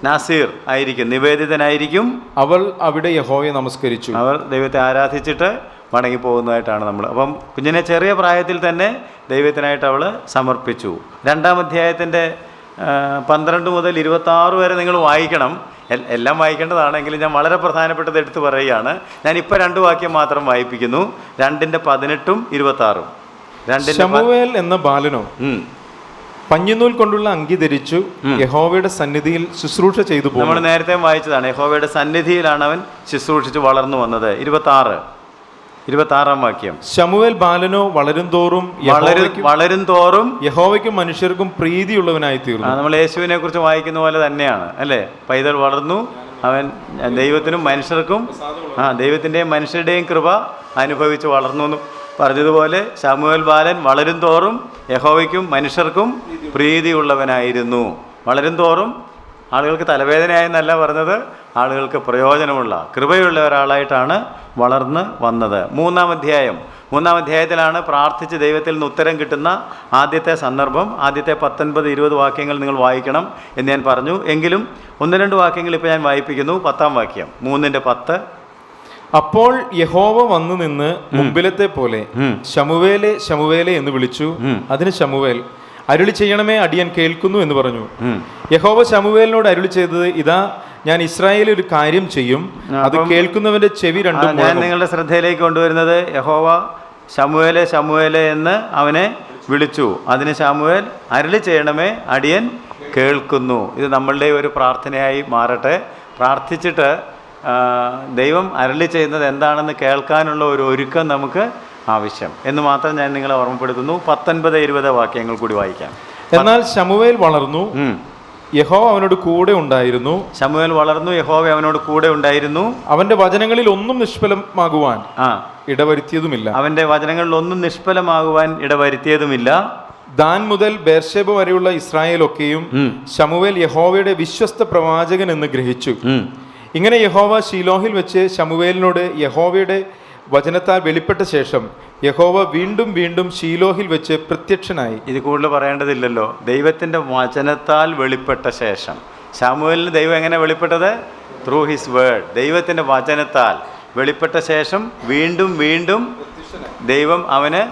നാസീർ ആയിരിക്കും, നിവേദിതനായിരിക്കും. അവൾ അവിടെ യഹോവയെ നമസ്കരിച്ചു. അവർ ദൈവത്തെ ആരാധിച്ചിട്ട് മടങ്ങി പോകുന്നതായിട്ടാണ് നമ്മൾ. അപ്പം കുഞ്ഞിനെ ചെറിയ പ്രായത്തിൽ തന്നെ ദൈവത്തിനായിട്ട് അവൾ സമർപ്പിച്ചു. 2-ാം അധ്യായത്തിൻ്റെ 12 മുതൽ 26 വരെ നിങ്ങൾ വായിക്കണം. എല്ലാം വായിക്കേണ്ടതാണെങ്കിലും ഞാൻ വളരെ പ്രധാനപ്പെട്ടത് എടുത്തു പറയുകയാണ്. ഞാനിപ്പോൾ 2 വാക്യം മാത്രം വായിപ്പിക്കുന്നു. 2:18 26. ശമൂവേൽ എന്ന ബാലനോ പഞ്ഞിനൂൽ കൊണ്ടുള്ള അങ്കി ധരിച്ചു യഹോവയുടെ സന്നിധിയിൽ ശുശ്രൂഷ ചെയ്തു പോകും. നമ്മൾ നേരത്തെ വായിച്ചതാണ്. യഹോവയുടെ സന്നിധിയിലാണ് അവൻ ശുശ്രൂഷിച്ച് വളർന്നു വന്നത്. 26-ാം വാക്യം. ശമൂവേൽ ബാലനോ വളരും തോറും യഹോവയ്ക്കും മനുഷ്യർക്കും പ്രീതിയുള്ളവനായി തീർന്നു. നമ്മൾ യേശുവിനെ കുറിച്ച് വായിക്കുന്ന പോലെ തന്നെയാണ് അല്ലേ? പൈതൽ വളർന്നു, അവൻ ദൈവത്തിനും മനുഷ്യർക്കും ദൈവത്തിൻ്റെയും മനുഷ്യരുടെയും കൃപ അനുഭവിച്ച് വളർന്നു എന്ന് പറഞ്ഞതുപോലെ ശമൂവേൽ ബാലൻ വളരും തോറും യഹോവയ്ക്കും മനുഷ്യർക്കും പ്രീതിയുള്ളവനായിരുന്നു. വളരും തോറും ആളുകൾക്ക് തലവേദനയായെന്നല്ല പറഞ്ഞത്, ആളുകൾക്ക് പ്രയോജനമുള്ള കൃപയുള്ള ഒരാളായിട്ടാണ് വളർന്ന് വന്നത്. മൂന്നാം അധ്യായത്തിലാണ് പ്രാർത്ഥിച്ച് ദൈവത്തിൽ നിന്ന് ഉത്തരം കിട്ടുന്ന ആദ്യത്തെ സന്ദർഭം. ആദ്യത്തെ 19-20 വാക്യങ്ങൾ നിങ്ങൾ വായിക്കണം എന്ന് ഞാൻ പറഞ്ഞു. എങ്കിലും 1-2 വാക്യങ്ങൾ ഇപ്പോൾ ഞാൻ വായിപ്പിക്കുന്നു. 10-ാം വാക്യം, 3:10. അപ്പോൾ യഹോവ വന്നു നിന്ന് മുമ്പിലത്തെ പോലെ ശമൂവേലേ ശമൂവേലേ എന്ന് വിളിച്ചു. അതിന് ശമൂവേൽ, അരുളി ചെയ്യണമേ, അടിയൻ കേൾക്കുന്നു എന്ന് പറഞ്ഞു. യഹോവ ശമൂവേലിനോട് അരുളി ചെയ്തത്, ഇതാ ഞാൻ ഇസ്രായേലിൽ ഒരു കാര്യം ചെയ്യും, അത് കേൾക്കുന്നവന്റെ ചെവി രണ്ടും. ഞാൻ നിങ്ങളുടെ ശ്രദ്ധയിലേക്ക് കൊണ്ടുവരുന്നത്, യഹോവ ശമൂവേലേ ശമൂവേലേ എന്ന് അവനെ വിളിച്ചു. അതിന് ശമൂവേൽ, അരുളി ചെയ്യണമേ, അടിയൻ കേൾക്കുന്നു. ഇത് നമ്മളുടെ ഒരു പ്രാർത്ഥനയായി മാറട്ടെ. പ്രാർത്ഥിച്ചിട്ട് ദൈവം അരുളി ചെയ്യുന്നത് എന്താണെന്ന് കേൾക്കാനുള്ള ഒരു ഒരുക്കം നമുക്ക് ആവശ്യം എന്ന് മാത്രം ഞാൻ നിങ്ങളെ ഓർമ്മപ്പെടുത്തുന്നു. 19-20 വാക്യങ്ങൾ കൂടി വായിക്കാം. എന്നാൽ ശമൂവേൽ വളർന്നു, യഹോവ അവനോട് കൂടെ ഉണ്ടായിരുന്നു. ശമൂവേൽ വളർന്നു, യഹോവ അവനോട് കൂടെ ഉണ്ടായിരുന്നു. അവന്റെ വചനങ്ങളിൽ ഒന്നും നിഷ്ഫലമാകുവാൻ ഇടവരുത്തിയതുമില്ല. അവന്റെ വചനങ്ങളിൽ ഒന്നും നിഷ്ഫലമാകുവാൻ ഇടവരുത്തിയതുമില്ല. ദാൻ മുതൽ ബേർഷേബ വരെയുള്ള ഇസ്രായേലൊക്കെയും ശമൂവേൽ യഹോവയുടെ വിശ്വസ്ത പ്രവാചകൻ എന്ന് ഗ്രഹിച്ചു. ഇങ്ങനെ യഹോവ ശീലോഹിൽ വെച്ച് ശമൂവേലിനോട് യഹോവയുടെ വചനത്താൽ വെളിപ്പെട്ട ശേഷം യഹോവ വീണ്ടും വീണ്ടും ശീലോഹിൽ വെച്ച് പ്രത്യക്ഷനായി. ഇത് കൂടുതൽ പറയേണ്ടതില്ലല്ലോ. ദൈവത്തിൻ്റെ വചനത്താൽ വെളിപ്പെട്ട ശേഷം ശമൂവേലിന് ദൈവം എങ്ങനെ വെളിപ്പെട്ടത്? Through his word. ദൈവത്തിൻ്റെ വചനത്താൽ വെളിപ്പെട്ട ശേഷം വീണ്ടും വീണ്ടും ദൈവം അവന്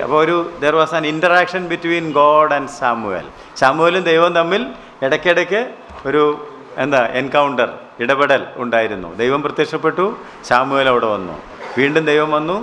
അപ്പോൾ there was an interaction between God and Samuel. ശമൂവേലും ദൈവവും തമ്മിൽ ഇടയ്ക്കിടയ്ക്ക് ഒരു എൻകൗണ്ടർ, ഇടപെടൽ ഉണ്ടായിരുന്നു. ദൈവം പ്രത്യക്ഷപ്പെട്ടു, ശമൂവേൽ അവിടെ വന്നു, വീണ്ടും ദൈവം വന്നു,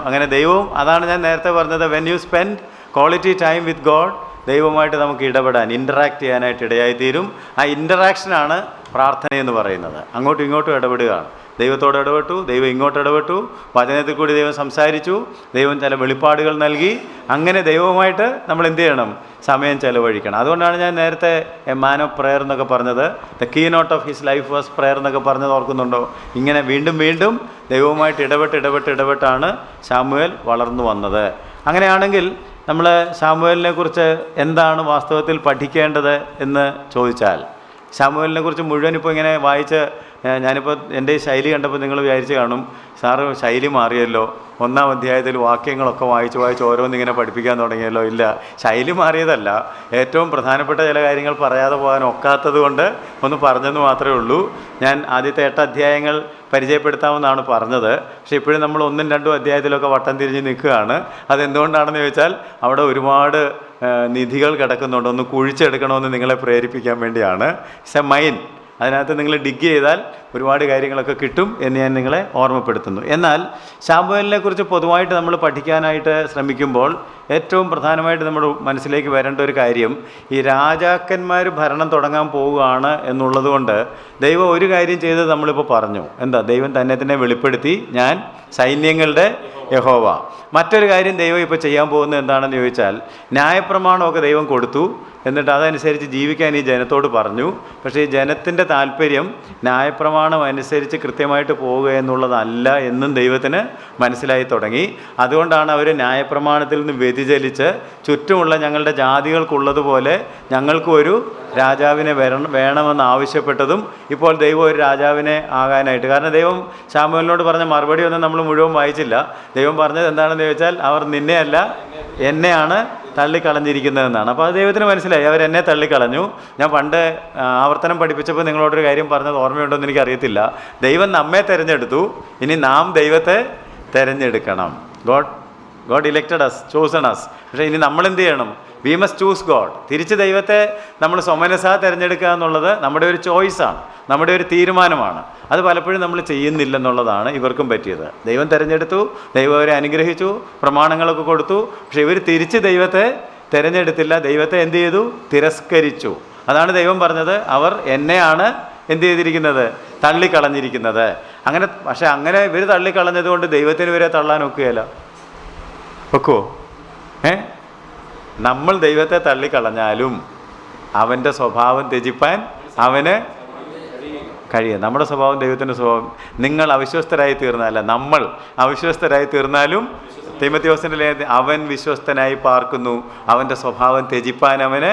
അങ്ങനെ ദൈവവും. അതാണ് ഞാൻ നേരത്തെ പറഞ്ഞത്, when you spend quality time with God, ദൈവമായിട്ട് നമുക്ക് ഇടപെടാൻ, ഇൻ്ററാക്ട് ചെയ്യാനായിട്ട് ഇടയായിത്തീരും. ആ ഇൻ്ററാക്ഷനാണ് പ്രാർത്ഥന എന്ന് പറയുന്നത്. അങ്ങോട്ടും ഇങ്ങോട്ടും ഇടപെടുകയാണ്. ദൈവത്തോട് ഇടപെട്ടു, ദൈവം ഇങ്ങോട്ട് ഇടപെട്ടു, വചനത്തിൽ കൂടി ദൈവം സംസാരിച്ചു, ദൈവം ചില വെളിപ്പാടുകൾ നൽകി. അങ്ങനെ ദൈവവുമായിട്ട് നമ്മൾ എന്ത് ചെയ്യണം? സമയം ചെലവഴിക്കണം. അതുകൊണ്ടാണ് ഞാൻ നേരത്തെ എ മാൻ ഓഫ് പ്രെയർ എന്നൊക്കെ പറഞ്ഞത്. The key not of his life was prayer എന്നൊക്കെ പറഞ്ഞത് ഓർക്കുന്നുണ്ടോ? ഇങ്ങനെ വീണ്ടും വീണ്ടും ദൈവവുമായിട്ട് ഇടപെട്ടാണ് ശമൂവേൽ വളർന്നു വന്നത്. അങ്ങനെയാണെങ്കിൽ നമ്മൾ ശമൂവേലിനെ കുറിച്ച് എന്താണ് വാസ്തവത്തിൽ പഠിക്കേണ്ടത് എന്ന് ചോദിച്ചാൽ, ശമൂവേലിനെ കുറിച്ച് മുഴുവൻ ഇപ്പോൾ ഇങ്ങനെ വായിച്ച് ഞാനിപ്പോൾ എൻ്റെ ശൈലി കണ്ടപ്പോൾ നിങ്ങൾ വിചാരിച്ച് കാണും, സാറ് ശൈലി മാറിയല്ലോ, 1-ാം അധ്യായത്തിൽ വാക്യങ്ങളൊക്കെ വായിച്ച് ഓരോന്നിങ്ങനെ പഠിപ്പിക്കാൻ തുടങ്ങിയല്ലോ. ഇല്ല, ശൈലി മാറിയതല്ല, ഏറ്റവും പ്രധാനപ്പെട്ട ചില കാര്യങ്ങൾ പറയാതെ പോകാൻ ഒക്കാത്തത് കൊണ്ട് ഒന്ന് പറഞ്ഞെന്ന് മാത്രമേ ഉള്ളൂ. ഞാൻ ആദ്യത്തെ 8 അധ്യായങ്ങൾ പരിചയപ്പെടുത്താമെന്നാണ് പറഞ്ഞത്. പക്ഷേ ഇപ്പോഴും നമ്മൾ 1-2 അധ്യായത്തിലൊക്കെ വട്ടം തിരിഞ്ഞ് നിൽക്കുകയാണ്. അതെന്തുകൊണ്ടാണെന്ന് ചോദിച്ചാൽ, അവിടെ ഒരുപാട് നിധികൾ കിടക്കുന്നുണ്ട്. ഒന്ന് കുഴിച്ചെടുക്കണമെന്ന് നിങ്ങളെ പ്രേരിപ്പിക്കാൻ വേണ്ടിയാണ്. It's A mine. അതിനകത്ത് നിങ്ങൾ ഡിഗ് ചെയ്താൽ ഒരുപാട് കാര്യങ്ങളൊക്കെ കിട്ടും എന്ന് ഞാൻ നിങ്ങളെ ഓർമ്മപ്പെടുത്തുന്നു. എന്നാൽ ശമൂവേലിനെ കുറിച്ച് പൊതുവായിട്ട് നമ്മൾ പഠിക്കാനായിട്ട് ശ്രമിക്കുമ്പോൾ ഏറ്റവും പ്രധാനമായിട്ട് നമ്മുടെ മനസ്സിലേക്ക് വരേണ്ട ഒരു കാര്യം, ഈ രാജാക്കന്മാർ ഭരണം തുടങ്ങാൻ പോവുകയാണ് എന്നുള്ളത് കൊണ്ട് ദൈവം ഒരു കാര്യം ചെയ്തത് നമ്മളിപ്പോൾ പറഞ്ഞു. എന്താ? ദൈവം തന്നെ വെളിപ്പെടുത്തി, ഞാൻ സൈന്യങ്ങളുടെ യഹോവ. മറ്റൊരു കാര്യം ദൈവം ഇപ്പോൾ ചെയ്യാൻ പോകുന്നത് എന്താണെന്ന് ചോദിച്ചാൽ, ന്യായപ്രമാണമൊക്കെ ദൈവം കൊടുത്തു, എന്നിട്ട് അതനുസരിച്ച് ജീവിക്കാൻ ഈ ജനത്തോട് പറഞ്ഞു. പക്ഷേ ഈ ജനത്തിൻ്റെ താല്പര്യം ന്യായപ്രമാണം അനുസരിച്ച് കൃത്യമായിട്ട് പോവുക എന്നുള്ളതല്ല എന്നും ദൈവത്തിന് മനസ്സിലായി തുടങ്ങി. അതുകൊണ്ടാണ് അവർ ന്യായപ്രമാണത്തിൽ നിന്ന് വ്യതിചലിച്ച് ചുറ്റുമുള്ള ഞങ്ങളുടെ ജാതികൾക്കുള്ളതുപോലെ ഞങ്ങൾക്കും ഒരു രാജാവിനെ വേണമെന്ന് ആവശ്യപ്പെട്ടതും ഇപ്പോൾ ദൈവം ഒരു രാജാവിനെ ആകാനായിട്ട്. കാരണം ദൈവം ശമൂവേലിനോട് പറഞ്ഞ മറുപടി ഒന്നും നമ്മൾ മുഴുവൻ വായിച്ചില്ല. ദൈവം പറഞ്ഞത് എന്താണെന്ന് ചോദിച്ചാൽ, അവർ നിന്നെയല്ല എന്നെയാണ് തള്ളിക്കളഞ്ഞിരിക്കുന്നതെന്നാണ്. അപ്പോൾ അത് ദൈവത്തിന് മനസ്സിലായി, അവരെന്നെ തള്ളിക്കളഞ്ഞു. ഞാൻ പണ്ട് ആവർത്തനം പഠിപ്പിച്ചപ്പോൾ നിങ്ങളോടൊരു കാര്യം പറഞ്ഞത് ഓർമ്മയുണ്ടോ എന്ന് എനിക്കറിയത്തില്ല. ദൈവം നമ്മെ തിരഞ്ഞെടുത്തു, ഇനി നാം ദൈവത്തെ തിരഞ്ഞെടുക്കണം. God elected us, chosen us. പക്ഷേ ഇനി നമ്മൾ എന്ത് ചെയ്യണം? We must choose God. തിരിച്ച് ദൈവത്തെ നമ്മൾ സ്വമനസാ തിരഞ്ഞെടുക്കുക എന്നുള്ളത് നമ്മുടെ ഒരു ചോയ്സാണ്, നമ്മുടെ ഒരു തീരുമാനമാണ്. അത് പലപ്പോഴും നമ്മൾ ചെയ്യുന്നില്ലെന്നുള്ളതാണ് ഇവർക്കും പറ്റിയത്. ദൈവം തിരഞ്ഞെടുത്തു, ദൈവം അവരെ അനുഗ്രഹിച്ചു, പ്രമാണങ്ങളൊക്കെ കൊടുത്തു. പക്ഷെ ഇവർ തിരിച്ച് ദൈവത്തെ തിരഞ്ഞെടുത്തില്ല, ദൈവത്തെ എന്ത് ചെയ്തു? തിരസ്കരിച്ചു. അതാണ് ദൈവം പറഞ്ഞത്, അവർ എന്നെയാണ് എന്ത് ചെയ്തിരിക്കുന്നത്? തള്ളിക്കളഞ്ഞിരിക്കുന്നത്. അങ്ങനെ പക്ഷെ അങ്ങനെ ഇവർ തള്ളിക്കളഞ്ഞത് കൊണ്ട് ദൈവത്തിന് ഇവരെ തള്ളാൻ ഒക്കുകയില്ല. ഒക്കുമോ? നമ്മൾ ദൈവത്തെ തള്ളിക്കളഞ്ഞാലും അവൻ്റെ സ്വഭാവം ത്യജിപ്പാൻ അവന് കഴിയുക. നമ്മുടെ സ്വഭാവം ദൈവത്തിൻ്റെ സ്വഭാവം. നിങ്ങൾ അവിശ്വസ്തരായി തീർന്നാലല്ല, നമ്മൾ അവിശ്വസ്തരായി തീർന്നാലും തീമോഥെയോസിൻ്റെ ലേഖനത്തിൽ അവൻ വിശ്വസ്തനായി പാർക്കുന്നു, അവൻ്റെ സ്വഭാവം ത്യജിപ്പാൻ അവന്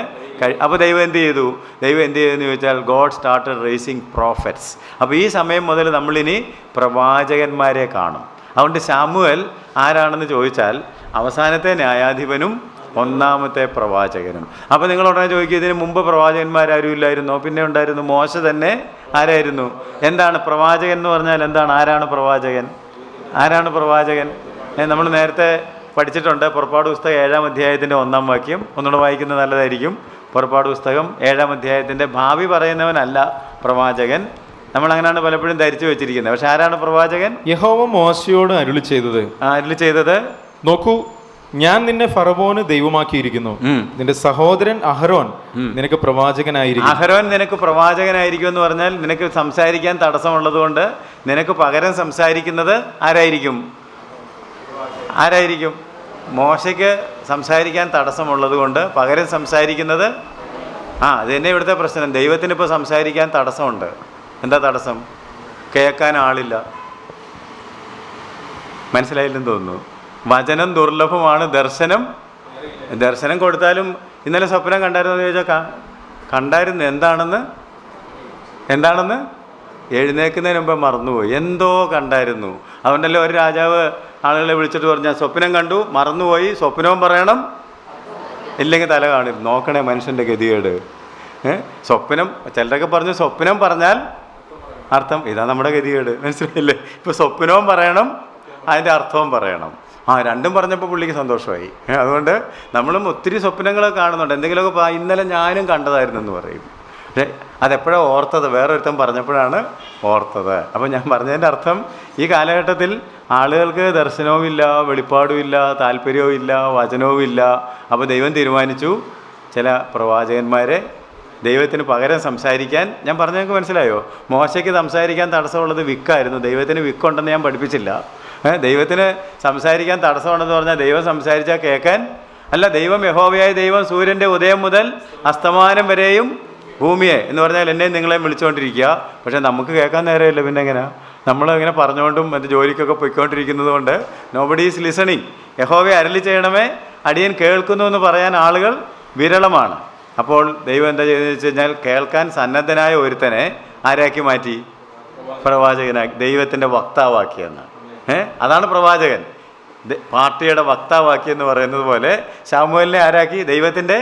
അപ്പോൾ ദൈവം എന്ത് ചെയ്തു? ദൈവം എന്ത് ചെയ്തെന്ന് ചോദിച്ചാൽ ഗോഡ് സ്റ്റാർട്ടഡ് റേസിങ് പ്രോഫറ്റ്സ്. അപ്പോൾ ഈ സമയം മുതൽ നമ്മളിനി പ്രവാചകന്മാരെ കാണും. അതുകൊണ്ട് ശമൂവേൽ ആരാണെന്ന് ചോദിച്ചാൽ അവസാനത്തെ ന്യായാധിപനും ഒന്നാമത്തെ പ്രവാചകനും. അപ്പോൾ നിങ്ങൾ ഉടനെ ചോദിക്കുക, ഇതിന് മുമ്പ് പ്രവാചകന്മാരാരും ഇല്ലായിരുന്നോ? പിന്നെ ഉണ്ടായിരുന്നു. മോശ തന്നെ ആരായിരുന്നു? എന്താണ് പ്രവാചകൻ എന്ന് പറഞ്ഞാൽ എന്താണ്? ആരാണ് പ്രവാചകൻ? ആരാണ് പ്രവാചകൻ? നമ്മൾ നേരത്തെ പഠിച്ചിട്ടുണ്ട്. പുറപ്പാട് പുസ്തകം 7-ാം അധ്യായത്തിൻ്റെ 1-ാം വാക്യം ഒന്നുകൂടെ വായിക്കുന്നത് നല്ലതായിരിക്കും. പുറപ്പാട് പുസ്തകം 7-ാം അധ്യായത്തിൻ്റെ ഭാവി പറയുന്നവനല്ല പ്രവാചകൻ. നമ്മൾ അങ്ങനെയാണ് പലപ്പോഴും ധരിച്ചു വെച്ചിരിക്കുന്നത്. പക്ഷെ ആരാണ് പ്രവാചകൻ? യഹോവ മോശയോട് അരുളി ചെയ്തത്, നോക്കൂ, ഞാൻ നിന്നെ ഫറവോന് ദൈവമാക്കിയിരിക്കുന്നു, നിന്റെ സഹോദരൻ അഹരോൻ നിനക്ക് പ്രവാചകനായിരിക്കും. അഹരോൻ നിനക്ക് പ്രവാചകനായിരിക്കും എന്ന് പറഞ്ഞാൽ നിനക്ക് സംസാരിക്കാൻ തടസ്സമുള്ളത് കൊണ്ട് നിനക്ക് പകരം സംസാരിക്കുന്നത് ആരായിരിക്കും? മോശയ്ക്ക് സംസാരിക്കാൻ തടസ്സമുള്ളത് കൊണ്ട് പകരം സംസാരിക്കുന്നത് അത് തന്നെ ഇവിടുത്തെ പ്രശ്നം. ദൈവത്തിന് ഇപ്പോൾ സംസാരിക്കാൻ തടസ്സമുണ്ട്. എന്താ തടസ്സം? കേൾക്കാൻ ആളില്ല. മനസ്സിലായില്ലെന്ന് തോന്നുന്നു. വചനം ദുർലഭമാണ്, ദർശനം കൊടുത്താലും. ഇന്നലെ സ്വപ്നം കണ്ടായിരുന്നു എന്ന് ചോദിച്ചാൽ കണ്ടായിരുന്നു. എന്താണെന്ന് എഴുന്നേൽക്കുന്നതിന് മുമ്പ് മറന്നുപോയി. എന്തോ കണ്ടായിരുന്നു. അതുകൊണ്ടല്ലേ ഒരു രാജാവ് ആളുകളെ വിളിച്ചിട്ട് പറഞ്ഞാൽ സ്വപ്നം കണ്ടു, മറന്നുപോയി, സ്വപ്നവും പറയണം, ഇല്ലെങ്കിൽ തല കാണില്ല. നോക്കണേ മനുഷ്യൻ്റെ ഗതികേട്. സ്വപ്നം ചിലരൊക്കെ പറഞ്ഞു സ്വപ്നം പറഞ്ഞാൽ അർത്ഥം ഇതാ നമ്മുടെ ഗതികേട്. മനസ്സിലായില്ലേ? ഇപ്പോൾ സ്വപ്നവും പറയണം, അതിൻ്റെ അർത്ഥവും പറയണം. രണ്ടും പറഞ്ഞപ്പോൾ പുള്ളിക്ക് സന്തോഷമായി. അതുകൊണ്ട് നമ്മളും ഒത്തിരി സ്വപ്നങ്ങളൊക്കെ കാണുന്നുണ്ട്. എന്തെങ്കിലുമൊക്കെ ഇന്നലെ ഞാനും കണ്ടതായിരുന്നു എന്ന് പറയും. പക്ഷേ അതെപ്പോഴാണ് ഓർത്തത്? വേറൊരുത്തം പറഞ്ഞപ്പോഴാണ് ഓർത്തത്. അപ്പോൾ ഞാൻ പറഞ്ഞതിൻ്റെ അർത്ഥം ഈ കാലഘട്ടത്തിൽ ആളുകൾക്ക് ദർശനവുമില്ല, വെളിപ്പാടുമില്ല, താല്പര്യവുമില്ല, വചനവുമില്ല. അപ്പോൾ ദൈവം തീരുമാനിച്ചു ചില പ്രവാചകന്മാരെ ദൈവത്തിന് പകരം സംസാരിക്കാൻ. ഞാൻ പറഞ്ഞതൊക്കെ മനസ്സിലായോ? മോശയ്ക്ക് സംസാരിക്കാൻ തടസ്സമുള്ളത് വിക്കായിരുന്നു. ദൈവത്തിന് വിക്കുണ്ടെന്ന് ഞാൻ പഠിപ്പിച്ചില്ല. ദൈവത്തിന് സംസാരിക്കാൻ തടസ്സമുണ്ടെന്ന് പറഞ്ഞാൽ ദൈവം സംസാരിച്ചാൽ കേൾക്കാൻ അല്ല. ദൈവം യഹോവയായ ദൈവം സൂര്യൻ്റെ ഉദയം മുതൽ അസ്തമാനം വരെയും ഭൂമിയെ എന്ന് പറഞ്ഞാൽ എന്നെയും നിങ്ങളെയും വിളിച്ചുകൊണ്ടിരിക്കുക. പക്ഷേ നമുക്ക് കേൾക്കാൻ നേരമില്ല. പിന്നെ എങ്ങനെ? നമ്മളിങ്ങനെ പറഞ്ഞുകൊണ്ടും മറ്റ് ജോലിക്കൊക്കെ പൊയ്ക്കൊണ്ടിരിക്കുന്നത് കൊണ്ട് നോബഡി ഈസ് ലിസണിങ്. യഹോവയെ അരുളി ചെയ്യണമേ, അടിയൻ കേൾക്കുന്നു എന്ന് പറയാൻ ആളുകൾ വിരളമാണ്. അപ്പോൾ ദൈവം എന്താ ചെയ്തതെന്ന് വെച്ച് കഴിഞ്ഞാൽ കേൾക്കാൻ സന്നദ്ധനായ ഒരുത്തനെ ആരാക്കി മാറ്റി? പ്രവാചകനാക്കി, ദൈവത്തിൻ്റെ വക്താവാക്കിയെന്ന്. അതാണ് പ്രവാചകൻ. പാർട്ടിയുടെ വക്താവാക്കി എന്ന് പറയുന്നത് പോലെ ശമൂവേലിനെ ആരാക്കി? ദൈവത്തിൻ്റെ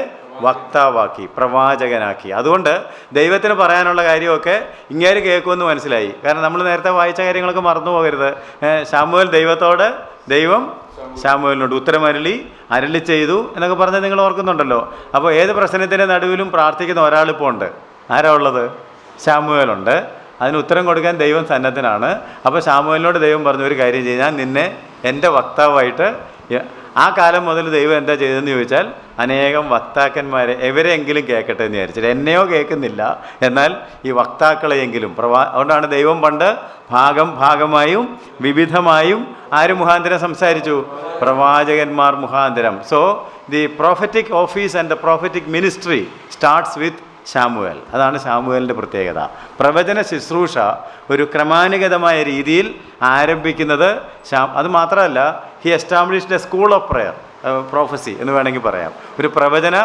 വക്താവാക്കി, പ്രവാചകനാക്കി. അതുകൊണ്ട് ദൈവത്തിന് പറയാനുള്ള കാര്യമൊക്കെ ഇങ്ങേര് കേൾക്കുമെന്ന് മനസ്സിലായി. കാരണം നമ്മൾ നേരത്തെ വായിച്ച കാര്യങ്ങളൊക്കെ മറന്നു പോകരുത്. ശമൂവേൽ ദൈവത്തോട്, ദൈവം ശമൂവേലിനോട് ഉത്തരമരുളി ചെയ്തു എന്നൊക്കെ പറഞ്ഞാൽ നിങ്ങൾ ഓർക്കുന്നുണ്ടല്ലോ. അപ്പോൾ ഏത് പ്രശ്നത്തിൻ്റെ നടുവിലും പ്രാർത്ഥിക്കുന്ന ഒരാളിപ്പോൾ ഉണ്ട്. ആരാ ഉള്ളത്? ശമൂവേലുണ്ട്. അതിന് ഉത്തരം കൊടുക്കാൻ ദൈവം സന്നദ്ധനാണ്. അപ്പോൾ ശമൂവേലിനോട് ദൈവം പറഞ്ഞു, ഒരു കാര്യം ചെയ്യും, ഞാൻ നിന്നെ എൻ്റെ വക്താവായിട്ട്. ആ കാലം മുതൽ ദൈവം എന്താ ചെയ്തതെന്ന് ചോദിച്ചാൽ അനേകം വക്താക്കന്മാരെ എവരെയെങ്കിലും കേൾക്കട്ടെ എന്ന് വിചാരിച്ചിട്ട്. എന്നെയോ കേൾക്കുന്നില്ല, എന്നാൽ ഈ വക്താക്കളെയെങ്കിലും അതുകൊണ്ടാണ് ദൈവം പണ്ട് ഭാഗമായും വിവിധമായും ആര് മുഖാന്തരം സംസാരിച്ചു? പ്രവാചകന്മാർ മുഖാന്തരം. So the prophetic office and the prophetic ministry starts with Samuel. അതാണ് ശമൂവേലിൻ്റെ പ്രത്യേകത. പ്രവചന ശുശ്രൂഷ ഒരു ക്രമാനുഗതമായ രീതിയിൽ ആരംഭിക്കുന്നത്. അത് മാത്രമല്ല, he established a school of prayer prophecy എന്ന് വേണമെങ്കിൽ പറയാം. ഒരു പ്രവചന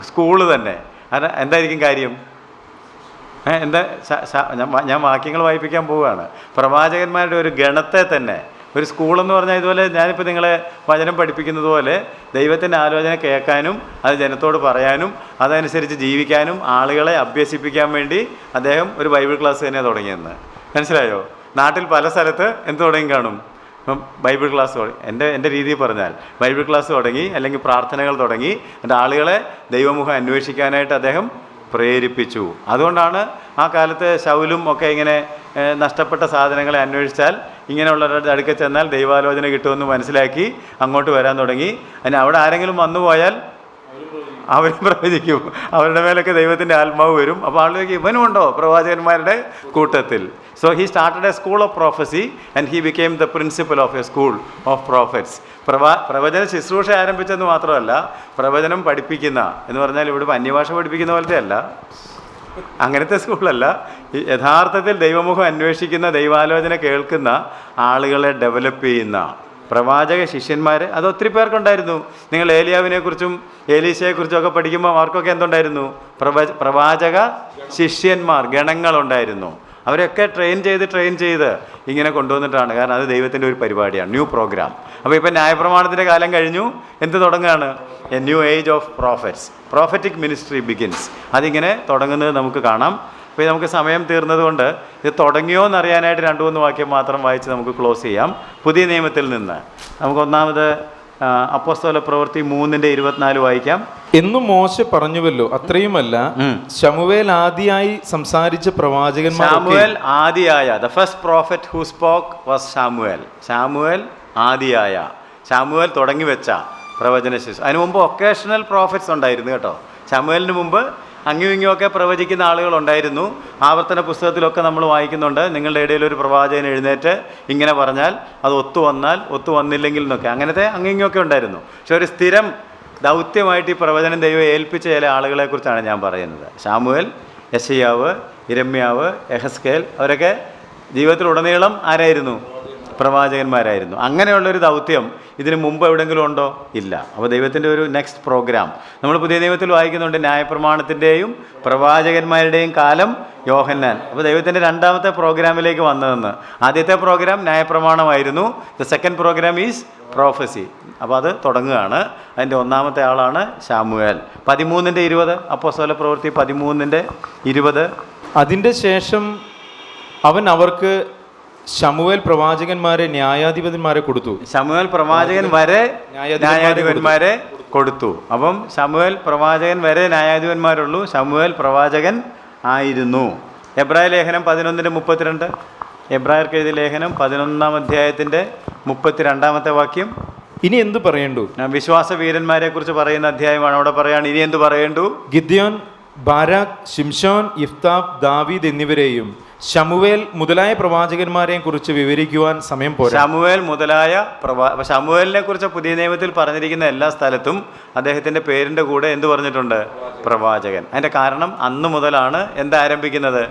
സ്കൂള് തന്നെ. അത് എന്തായിരിക്കും കാര്യം? ഞാൻ വാക്യങ്ങൾ വായിപ്പിക്കാൻ പോവുകയാണ്. പ്രവാചകന്മാരുടെ ഒരു ഗണത്തെ തന്നെ ഒരു സ്കൂളെന്ന് പറഞ്ഞാൽ ഇതുപോലെ ഞാനിപ്പോൾ നിങ്ങളെ വചനം പഠിപ്പിക്കുന്നത് പോലെ ദൈവത്തിൻ്റെ ആലോചന കേൾക്കാനും അത് ജനത്തോട് പറയാനും അതനുസരിച്ച് ജീവിക്കാനും ആളുകളെ അഭ്യസിപ്പിക്കാൻ വേണ്ടി അദ്ദേഹം ഒരു ബൈബിൾ ക്ലാസ് തന്നെ തുടങ്ങിയെന്ന്. മനസ്സിലായോ? നാട്ടിൽ പല സ്ഥലത്ത് എന്ത് തുടങ്ങി കാണും? ബൈബിൾ ക്ലാസ് എൻ്റെ രീതിയിൽ പറഞ്ഞാൽ ബൈബിൾ ക്ലാസ് തുടങ്ങി, അല്ലെങ്കിൽ പ്രാർത്ഥനകൾ തുടങ്ങി. എന്നിട്ട് ആളുകളെ ദൈവമുഖം അന്വേഷിക്കാനായിട്ട് അദ്ദേഹം പ്രേരിപ്പിച്ചു. അതുകൊണ്ടാണ് ആ കാലത്ത് ശൗലും ഒക്കെ ഇങ്ങനെ നഷ്ടപ്പെട്ട സാധനങ്ങളെ അന്വേഷിച്ചാൽ ഇങ്ങനെയുള്ളവരുടെ അടുക്കൽ ചെന്നാൽ ദൈവാലോചന കിട്ടുമെന്ന് മനസ്സിലാക്കി അങ്ങോട്ട് വരാൻ തുടങ്ങി. അതിന് അവിടെ ആരെങ്കിലും വന്നുപോയാൽ അവർ പ്രവചിക്കും. അവരുടെ മേലൊക്കെ ദൈവത്തിൻ്റെ ആത്മാവ് വരും. അപ്പോൾ ആളുകൾക്ക് ഇവനും ഉണ്ടോ പ്രവാചകന്മാരുടെ കൂട്ടത്തിൽ? So he started A school of prophecy and he became the principal of A school of prophets. പ്രവചന ശുശ്രൂഷ ആരംഭിച്ചെന്ന് മാത്രമല്ല, പ്രവചനം പഠിപ്പിക്കുന്ന എന്ന് പറഞ്ഞാൽ ഇവിടെ അന്യഭാഷ പഠിപ്പിക്കുന്ന പോലത്തെ അല്ല. അങ്ങനത്തെ സ്കൂളല്ല. യഥാർത്ഥത്തിൽ ദൈവമുഖം അന്വേഷിക്കുന്ന, ദൈവാലോചന കേൾക്കുന്ന ആളുകളെ ഡെവലപ്പ് ചെയ്യുന്ന പ്രവാചക ശിഷ്യന്മാർ അത് ഒത്തിരി പേർക്കുണ്ടായിരുന്നു. നിങ്ങൾ ഏലിയാവിനെക്കുറിച്ചും ഏലീശയെക്കുറിച്ചും ഒക്കെ പഠിക്കുമ്പോൾ അവർക്കൊക്കെ എന്തുണ്ടായിരുന്നു? പ്രവാചക ശിഷ്യന്മാർ, ഗണങ്ങളുണ്ടായിരുന്നു. അവരൊക്കെ ട്രെയിൻ ചെയ്ത് ഇങ്ങനെ കൊണ്ടുവന്നിട്ടാണ്. കാരണം അത് ദൈവത്തിൻ്റെ ഒരു പരിപാടിയാണ്, ന്യൂ പ്രോഗ്രാം. അപ്പോൾ ഇപ്പം ന്യായപ്രമാണത്തിൻ്റെ കാലം കഴിഞ്ഞു, എന്ത് തുടങ്ങുകയാണ്? A new age of prophets, prophetic ministry begins. അതിങ്ങനെ തുടങ്ങുന്നത് നമുക്ക് കാണാം. അപ്പോൾ നമുക്ക് സമയം തീർന്നതുകൊണ്ട് ഇത് തുടങ്ങിയോ എന്നറിയാനായിട്ട് 2-3 വാക്യം മാത്രം വായിച്ച് നമുക്ക് ക്ലോസ് ചെയ്യാം. പുതിയ നിയമത്തിൽ നിന്ന് നമുക്ക് ഒന്നാമത് അപ്പോസ്തല പ്രവൃത്തി 3:24 വായിക്കാം. എന്നും മോശ പറഞ്ഞുവല്ലോ, അത്രയുമല്ല ശമൂവേൽ ആദിയായി സംസാരിച്ച പ്രവാചകന്മാർ. ശമൂവേൽ ആദിയായ, the first prophet who spoke was Samuel. Samuel ആദിയായ, ശമൂവേൽ തുടങ്ങി വെച്ച പ്രവചന ശിശു. അതിനു മുമ്പ് ഒക്കേഷണൽ പ്രോഫറ്റ്സ് ഉണ്ടായിരുന്നു കേട്ടോ. ശമൂവേലിന് മുമ്പ് അങ്ങും ഇങ്ങുമൊക്കെ പ്രവചിക്കുന്ന ആളുകളുണ്ടായിരുന്നു. ആവർത്തന പുസ്തകത്തിലൊക്കെ നമ്മൾ വായിക്കുന്നുണ്ട്, നിങ്ങളുടെ ഇടയിൽ ഒരു പ്രവാചകൻ എഴുന്നേറ്റ് ഇങ്ങനെ പറഞ്ഞാൽ അത് ഒത്തു വന്നില്ലെങ്കിൽ എന്നൊക്കെ. അങ്ങനത്തെ അങ്ങും ഇങ്ങുമൊക്കെ ഉണ്ടായിരുന്നു. പക്ഷെ ഒരു സ്ഥിരം ദൗത്യമായിട്ട് ഈ പ്രവചനം ദൈവം ഏൽപ്പിച്ച ചില ആളുകളെക്കുറിച്ചാണ് ഞാൻ പറയുന്നത്. ശമൂവേൽ, യെശയ്യാവ്, യിരെമ്യാവ്, യെഹെസ്കേൽ, അവരൊക്കെ ജീവിതത്തിലുടനീളം ആരായിരുന്നു? പ്രവാചകന്മാരായിരുന്നു. അങ്ങനെയുള്ളൊരു ദൗത്യം ഇതിന് മുമ്പ് എവിടെയെങ്കിലും ഉണ്ടോ? ഇല്ല. അപ്പോൾ ദൈവത്തിൻ്റെ ഒരു നെക്സ്റ്റ് പ്രോഗ്രാം നമ്മൾ പുതിയ നിയമത്തിൽ വായിക്കുന്നുണ്ട്. ന്യായപ്രമാണത്തിൻ്റെയും പ്രവാചകന്മാരുടെയും കാലം യോഹന്നാൻ. അപ്പോൾ ദൈവത്തിൻ്റെ രണ്ടാമത്തെ പ്രോഗ്രാമിലേക്ക് വന്നതെന്ന്. ആദ്യത്തെ പ്രോഗ്രാം ന്യായപ്രമാണമായിരുന്നു. The second programme is prophecy. അപ്പോൾ അത് തുടങ്ങുകയാണ്. അതിൻ്റെ ഒന്നാമത്തെ ആളാണ് ശമൂവേൽ. 13:20 അപ്പോസ്തല പ്രവൃത്തി 13:20. അതിൻ്റെ ശേഷം അവൻ അവർക്ക് ശമൂവേൽ പ്രവാചകന്മാരെ ന്യായാധിപന്മാരെ കൊടുത്തു. ശമൂവേൽ പ്രവാചകൻ വരെ ന്യായാധിപന്മാരെ കൊടുത്തു. അപ്പം ശമൂവേൽ പ്രവാചകൻ വരെ ന്യായാധിപന്മാരുള്ളൂ. ശമൂവേൽ പ്രവാചകൻ ആയിരുന്നു. എബ്രായ ലേഖനം 11:32. എബ്രായർക്ക് എഴുതിയ ലേഖനം 11-ാം അധ്യായത്തിൻ്റെ 32-ാമത്തെ വാക്യം. ഇനി എന്ത് പറയേണ്ടു? വിശ്വാസ വീരന്മാരെ കുറിച്ച് പറയുന്ന അധ്യായമാണ്. അവിടെ പറയാണ് ഇനി എന്ത് പറയേണ്ടു? ഗിദ്യോൻ, ബാരാഖ്, ശിംശോൻ, യിഫ്താബ്, ദാവീദ് എന്നിവരെയും ശമൂവേൽ മുതലായ പ്രവാചകന്മാരെയും കുറിച്ച് വിവരിക്കുവാൻ സമയം പോരാ. ശമൂവേൽ മുതലായ ശമൂവേലിനെ കുറിച്ച് പുതിയ നിയമത്തിൽ പറഞ്ഞിരിക്കുന്ന എല്ലാ സ്ഥലത്തും അദ്ദേഹത്തിൻ്റെ പേരിൻ്റെ കൂടെ എന്ത് പറഞ്ഞിട്ടുണ്ട്? പ്രവാചകൻ. അതിൻ്റെ കാരണം അന്ന് മുതലാണ് എന്താരംഭിക്കുന്നത്?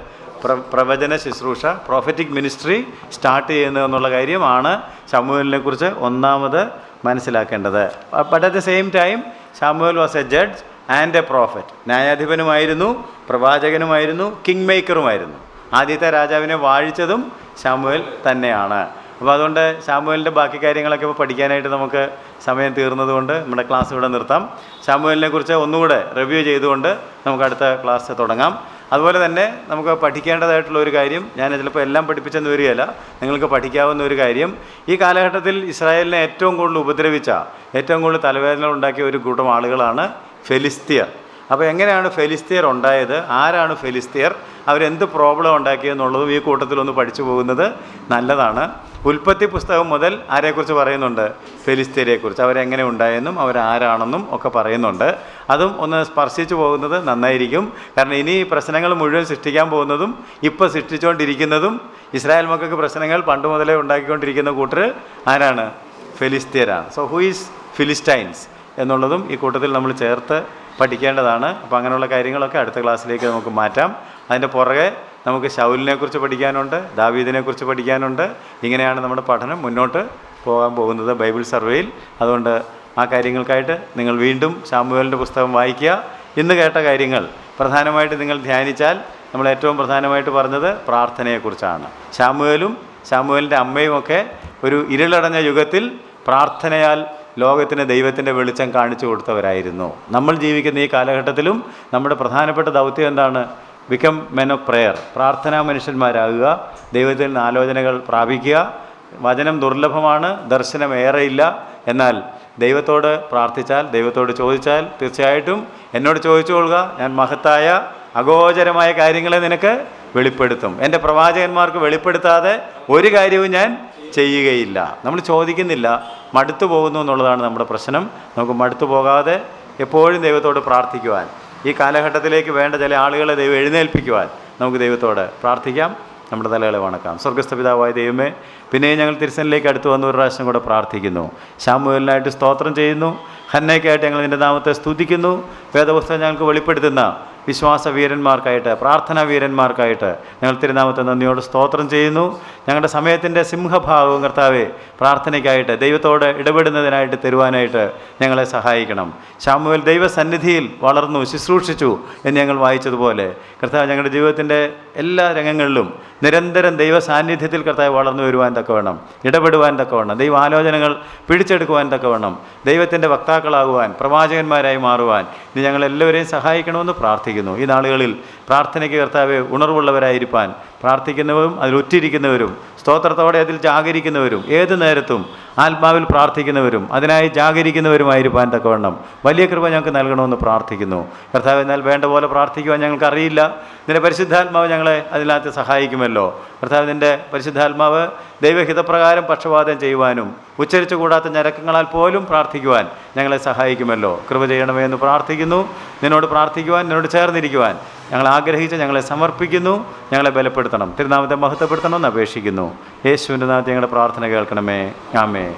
പ്രവചന ശുശ്രൂഷ, പ്രോഫറ്റിക് മിനിസ്ട്രി സ്റ്റാർട്ട് ചെയ്യുന്നതെന്നുള്ള കാര്യമാണ് ശമൂവേലിനെ കുറിച്ച് ഒന്നാമത് മനസ്സിലാക്കേണ്ടത്. But at the same time Samuel was a judge and a prophet. ന്യായാധിപനുമായിരുന്നു, പ്രവാചകനുമായിരുന്നു, കിങ് മേക്കറുമായിരുന്നു. ആദ്യത്തെ രാജാവിനെ വാഴിച്ചതും ശമൂവേൽ തന്നെയാണ്. അപ്പോൾ അതുകൊണ്ട് ശമൂവേലിൻ്റെ ബാക്കി കാര്യങ്ങളൊക്കെ ഇപ്പോൾ പഠിക്കാനായിട്ട് നമുക്ക് സമയം തീർന്നതുകൊണ്ട് നമ്മുടെ ക്ലാസ് ഇവിടെ നിർത്താം. ശമൂവേലിനെ കുറിച്ച് ഒന്നുകൂടെ റിവ്യൂ ചെയ്തുകൊണ്ട് നമുക്ക് അടുത്ത ക്ലാസ് തുടങ്ങാം. അതുപോലെ തന്നെ നമുക്ക് പഠിക്കേണ്ടതായിട്ടുള്ള ഒരു കാര്യം, ഞാൻ ചിലപ്പോൾ എല്ലാം പഠിപ്പിച്ചെന്ന് വരികയില്ല, നിങ്ങൾക്ക് പഠിക്കാവുന്ന ഒരു കാര്യം, ഈ കാലഘട്ടത്തിൽ ഇസ്രായേലിനെ ഏറ്റവും കൂടുതൽ ഉപദ്രവിച്ച, ഏറ്റവും കൂടുതൽ തലവേദന ഉണ്ടാക്കിയ ഒരു കൂട്ടം ആളുകളാണ് ഫെലിസ്തീയർ. അപ്പോൾ എങ്ങനെയാണ് ഫെലിസ്തീയർ ഉണ്ടായത്? ആരാണ് ഫെലിസ്തീയർ? അവരെന്ത് പ്രോബ്ലം ഉണ്ടാക്കിയെന്നുള്ളതും ഈ കൂട്ടത്തിലൊന്ന് പഠിച്ചു പോകുന്നത് നല്ലതാണ്. ഉൽപ്പത്തി പുസ്തകം മുതൽ ആരെക്കുറിച്ച് പറയുന്നുണ്ട്? ഫെലിസ്തീയരെക്കുറിച്ച്. അവരെങ്ങനെ ഉണ്ടായെന്നും അവരാരാണെന്നും ഒക്കെ പറയുന്നുണ്ട്. അതും ഒന്ന് സ്പർശിച്ചു പോകുന്നത് നന്നായിരിക്കും. കാരണം ഇനി പ്രശ്നങ്ങൾ മുഴുവൻ സൃഷ്ടിക്കാൻ പോകുന്നതും ഇപ്പോൾ സൃഷ്ടിച്ചുകൊണ്ടിരിക്കുന്നതും ഇസ്രായേൽ മക്കൾക്ക് പ്രശ്നങ്ങൾ പണ്ട് മുതലേ ഉണ്ടാക്കിക്കൊണ്ടിരിക്കുന്ന കൂട്ടർ ആരാണ്? ഫെലിസ്തീയരാണ്. സോ ഹൂ ഈസ് ഫിലിസ്റ്റൈൻസ് എന്നുള്ളതും ഈ കൂട്ടത്തിൽ നമ്മൾ ചേർത്ത് പഠിക്കേണ്ടതാണ്. അപ്പോൾ അങ്ങനെയുള്ള കാര്യങ്ങളൊക്കെ അടുത്ത ക്ലാസ്സിലേക്ക് നമുക്ക് മാറ്റാം. അതിൻ്റെ പുറകെ നമുക്ക് ശൗലിനെക്കുറിച്ച് പഠിക്കാനുണ്ട്, ദാവീദിനെക്കുറിച്ച് പഠിക്കാനുണ്ട്. ഇങ്ങനെയാണ് നമ്മുടെ പഠനം മുന്നോട്ട് പോകാൻ പോകുന്നത് ബൈബിൾ സർവേയിൽ. അതുകൊണ്ട് ആ കാര്യങ്ങൾക്കായിട്ട് നിങ്ങൾ വീണ്ടും ശമൂവേലിൻ്റെ പുസ്തകം വായിക്കുക. ഇന്ന് കേട്ട കാര്യങ്ങൾ പ്രധാനമായിട്ട് നിങ്ങൾ ധ്യാനിച്ചാൽ, നമ്മൾ ഏറ്റവും പ്രധാനമായിട്ട് പറഞ്ഞത് പ്രാർത്ഥനയെക്കുറിച്ചാണ്. ശമൂവേലിൻ്റെ അമ്മയും ഒക്കെ ഒരു ഇരുളടഞ്ഞ യുഗത്തിൽ പ്രാർത്ഥനയാൽ ലോകത്തിന് ദൈവത്തിൻ്റെ വെളിച്ചം കാണിച്ചു കൊടുത്തവരായിരുന്നു. നമ്മൾ ജീവിക്കുന്ന ഈ കാലഘട്ടത്തിലും നമ്മുടെ പ്രധാനപ്പെട്ട ദൗത്യം എന്താണ്? Become men of prayer. പ്രാർത്ഥനാ മനുഷ്യന്മാരാകുക, ദൈവത്തിൽ നിന്ന് ആലോചനകൾ പ്രാപിക്കുക. വചനം ദുർലഭമാണ്, ദർശനം ഏറെയില്ല. എന്നാൽ ദൈവത്തോട് പ്രാർത്ഥിച്ചാൽ, ദൈവത്തോട് ചോദിച്ചാൽ തീർച്ചയായിട്ടും എന്നോട് ചോദിച്ചു കൊള്ളുക, ഞാൻ മഹത്തായ അഗോചരമായ കാര്യങ്ങളെ നിനക്ക് വെളിപ്പെടുത്തും. എൻ്റെ പ്രവാചകന്മാർക്ക് വെളിപ്പെടുത്താതെ ഒരു കാര്യവും ഞാൻ ചെയ്യുകയില്ല. നമ്മൾ ചോദിക്കുന്നില്ല, മടുത്തു പോകുന്നു എന്നുള്ളതാണ് നമ്മുടെ പ്രശ്നം. നമുക്ക് മടുത്തു പോകാതെ എപ്പോഴും ദൈവത്തോട് പ്രാർത്ഥിക്കുവാൻ, ഈ കാലഘട്ടത്തിലേക്ക് വേണ്ട ചില ആളുകളെ ദൈവം എഴുന്നേൽപ്പിക്കുവാൻ നമുക്ക് ദൈവത്തോട് പ്രാർത്ഥിക്കാം. നമ്മുടെ തലകളെ വണക്കാം. സ്വർഗ്ഗസ്ഥ പിതാവായ ദൈവമേ, പിന്നെയും ഞങ്ങൾ തിരുസനിലേക്ക് അടുത്ത് വന്ന് ഒരു പ്രാവശ്യം കൂടെ പ്രാർത്ഥിക്കുന്നു. ശമൂവേലിനായിട്ട് സ്തോത്രം ചെയ്യുന്നു. ഹന്നയ്ക്കായിട്ട് ഞങ്ങൾ നിൻ്റെ നാമത്തെ സ്തുതിക്കുന്നു. വേദപുസ്തകം ഞങ്ങൾക്ക് വെളിപ്പെടുത്തുന്ന വിശ്വാസ വീരന്മാർക്കായിട്ട്, പ്രാർത്ഥനാ വീരന്മാർക്കായിട്ട് ഞങ്ങൾ തിരുനാമത്തെ നന്ദിയോട് സ്തോത്രം ചെയ്യുന്നു. ഞങ്ങളുടെ സമയത്തിൻ്റെ സിംഹഭാഗവും കർത്താവെ പ്രാർത്ഥനയ്ക്കായിട്ട്, ദൈവത്തോട് ഇടപെടുന്നതിനായിട്ട് തരുവാനായിട്ട് ഞങ്ങളെ സഹായിക്കണം. ശമൂവേൽ ദൈവസന്നിധിയിൽ വളർന്നു ശുശ്രൂഷിച്ചു എന്ന് ഞങ്ങൾ വായിച്ചതുപോലെ കർത്താവ് ഞങ്ങളുടെ ജീവിതത്തിൻ്റെ എല്ലാ രംഗങ്ങളിലും നിരന്തരം ദൈവ സാന്നിധ്യത്തിൽ കർത്താവ് വളർന്നു വരുവാൻ തക്കവണ്ണം, ഇടപെടുവാൻ തക്കവണ്ണം, ദൈവ ആലോചനകൾ പിടിച്ചെടുക്കുവാൻ തക്കവണ്ണം, ദൈവത്തിൻ്റെ വക്താക്കളാകുവാൻ, പ്രവാചകന്മാരായി മാറുവാൻ ഇത് ഞങ്ങളെല്ലാവരെയും സഹായിക്കണമെന്ന് പ്രാർത്ഥിക്കുന്നു. ഈ നാളുകളിൽ പ്രാർത്ഥനയ്ക്ക് കർത്താവ് ഉണർവുള്ളവരായിരിക്കാൻ പ്രാർത്ഥിക്കുന്നവരും അതിൽ ഉറ്റിരിക്കുന്നവരും സ്തോത്രത്തോടെ അതിൽ ജാഗരിക്കുന്നവരും ഏത് നേരത്തും ആത്മാവിൽ പ്രാർത്ഥിക്കുന്നവരും അതിനായി ജാഗരിക്കുന്നവരുമായിരിക്കാൻ തക്കവണ്ണം വലിയ കൃപ ഞങ്ങൾക്ക് നൽകണമെന്ന് പ്രാർത്ഥിക്കുന്നു. കർത്താവ്, എന്നാൽ വേണ്ട പോലെ പ്രാർത്ഥിക്കുവാൻ ഞങ്ങൾക്കറിയില്ല. നിൻ്റെ പരിശുദ്ധാത്മാവ് ഞങ്ങളെ അതിനകത്ത് സഹായിക്കുമല്ലോ. കർത്താവ്, നിൻ്റെ പരിശുദ്ധാത്മാവ് ദൈവഹിതപ്രകാരം പക്ഷപാതം ചെയ്യുവാനും ഉച്ചരിച്ചു കൂടാത്ത ഞരക്കങ്ങളാൽ പോലും പ്രാർത്ഥിക്കുവാൻ ഞങ്ങളെ സഹായിക്കുമല്ലോ. കൃപ ചെയ്യണമേ എന്ന് പ്രാർത്ഥിക്കുന്നു. നിന്നോട് പ്രാർത്ഥിക്കുവാൻ, നിന്നോട് ചേർന്നിരിക്കുവാൻ ഞങ്ങൾ ആഗ്രഹിച്ച് ഞങ്ങളെ സമർപ്പിക്കുന്നു. ഞങ്ങളെ ബലപ്പെടുത്തണം, തിരുനാമത്തെ മഹത്വപ്പെടുത്തണമെന്ന് അപേക്ഷിക്കുന്നു. യേശുവിൻ്റെ നാമത്തിൽ ഞങ്ങളുടെ പ്രാർത്ഥന കേൾക്കണമേ. ആമേൻ.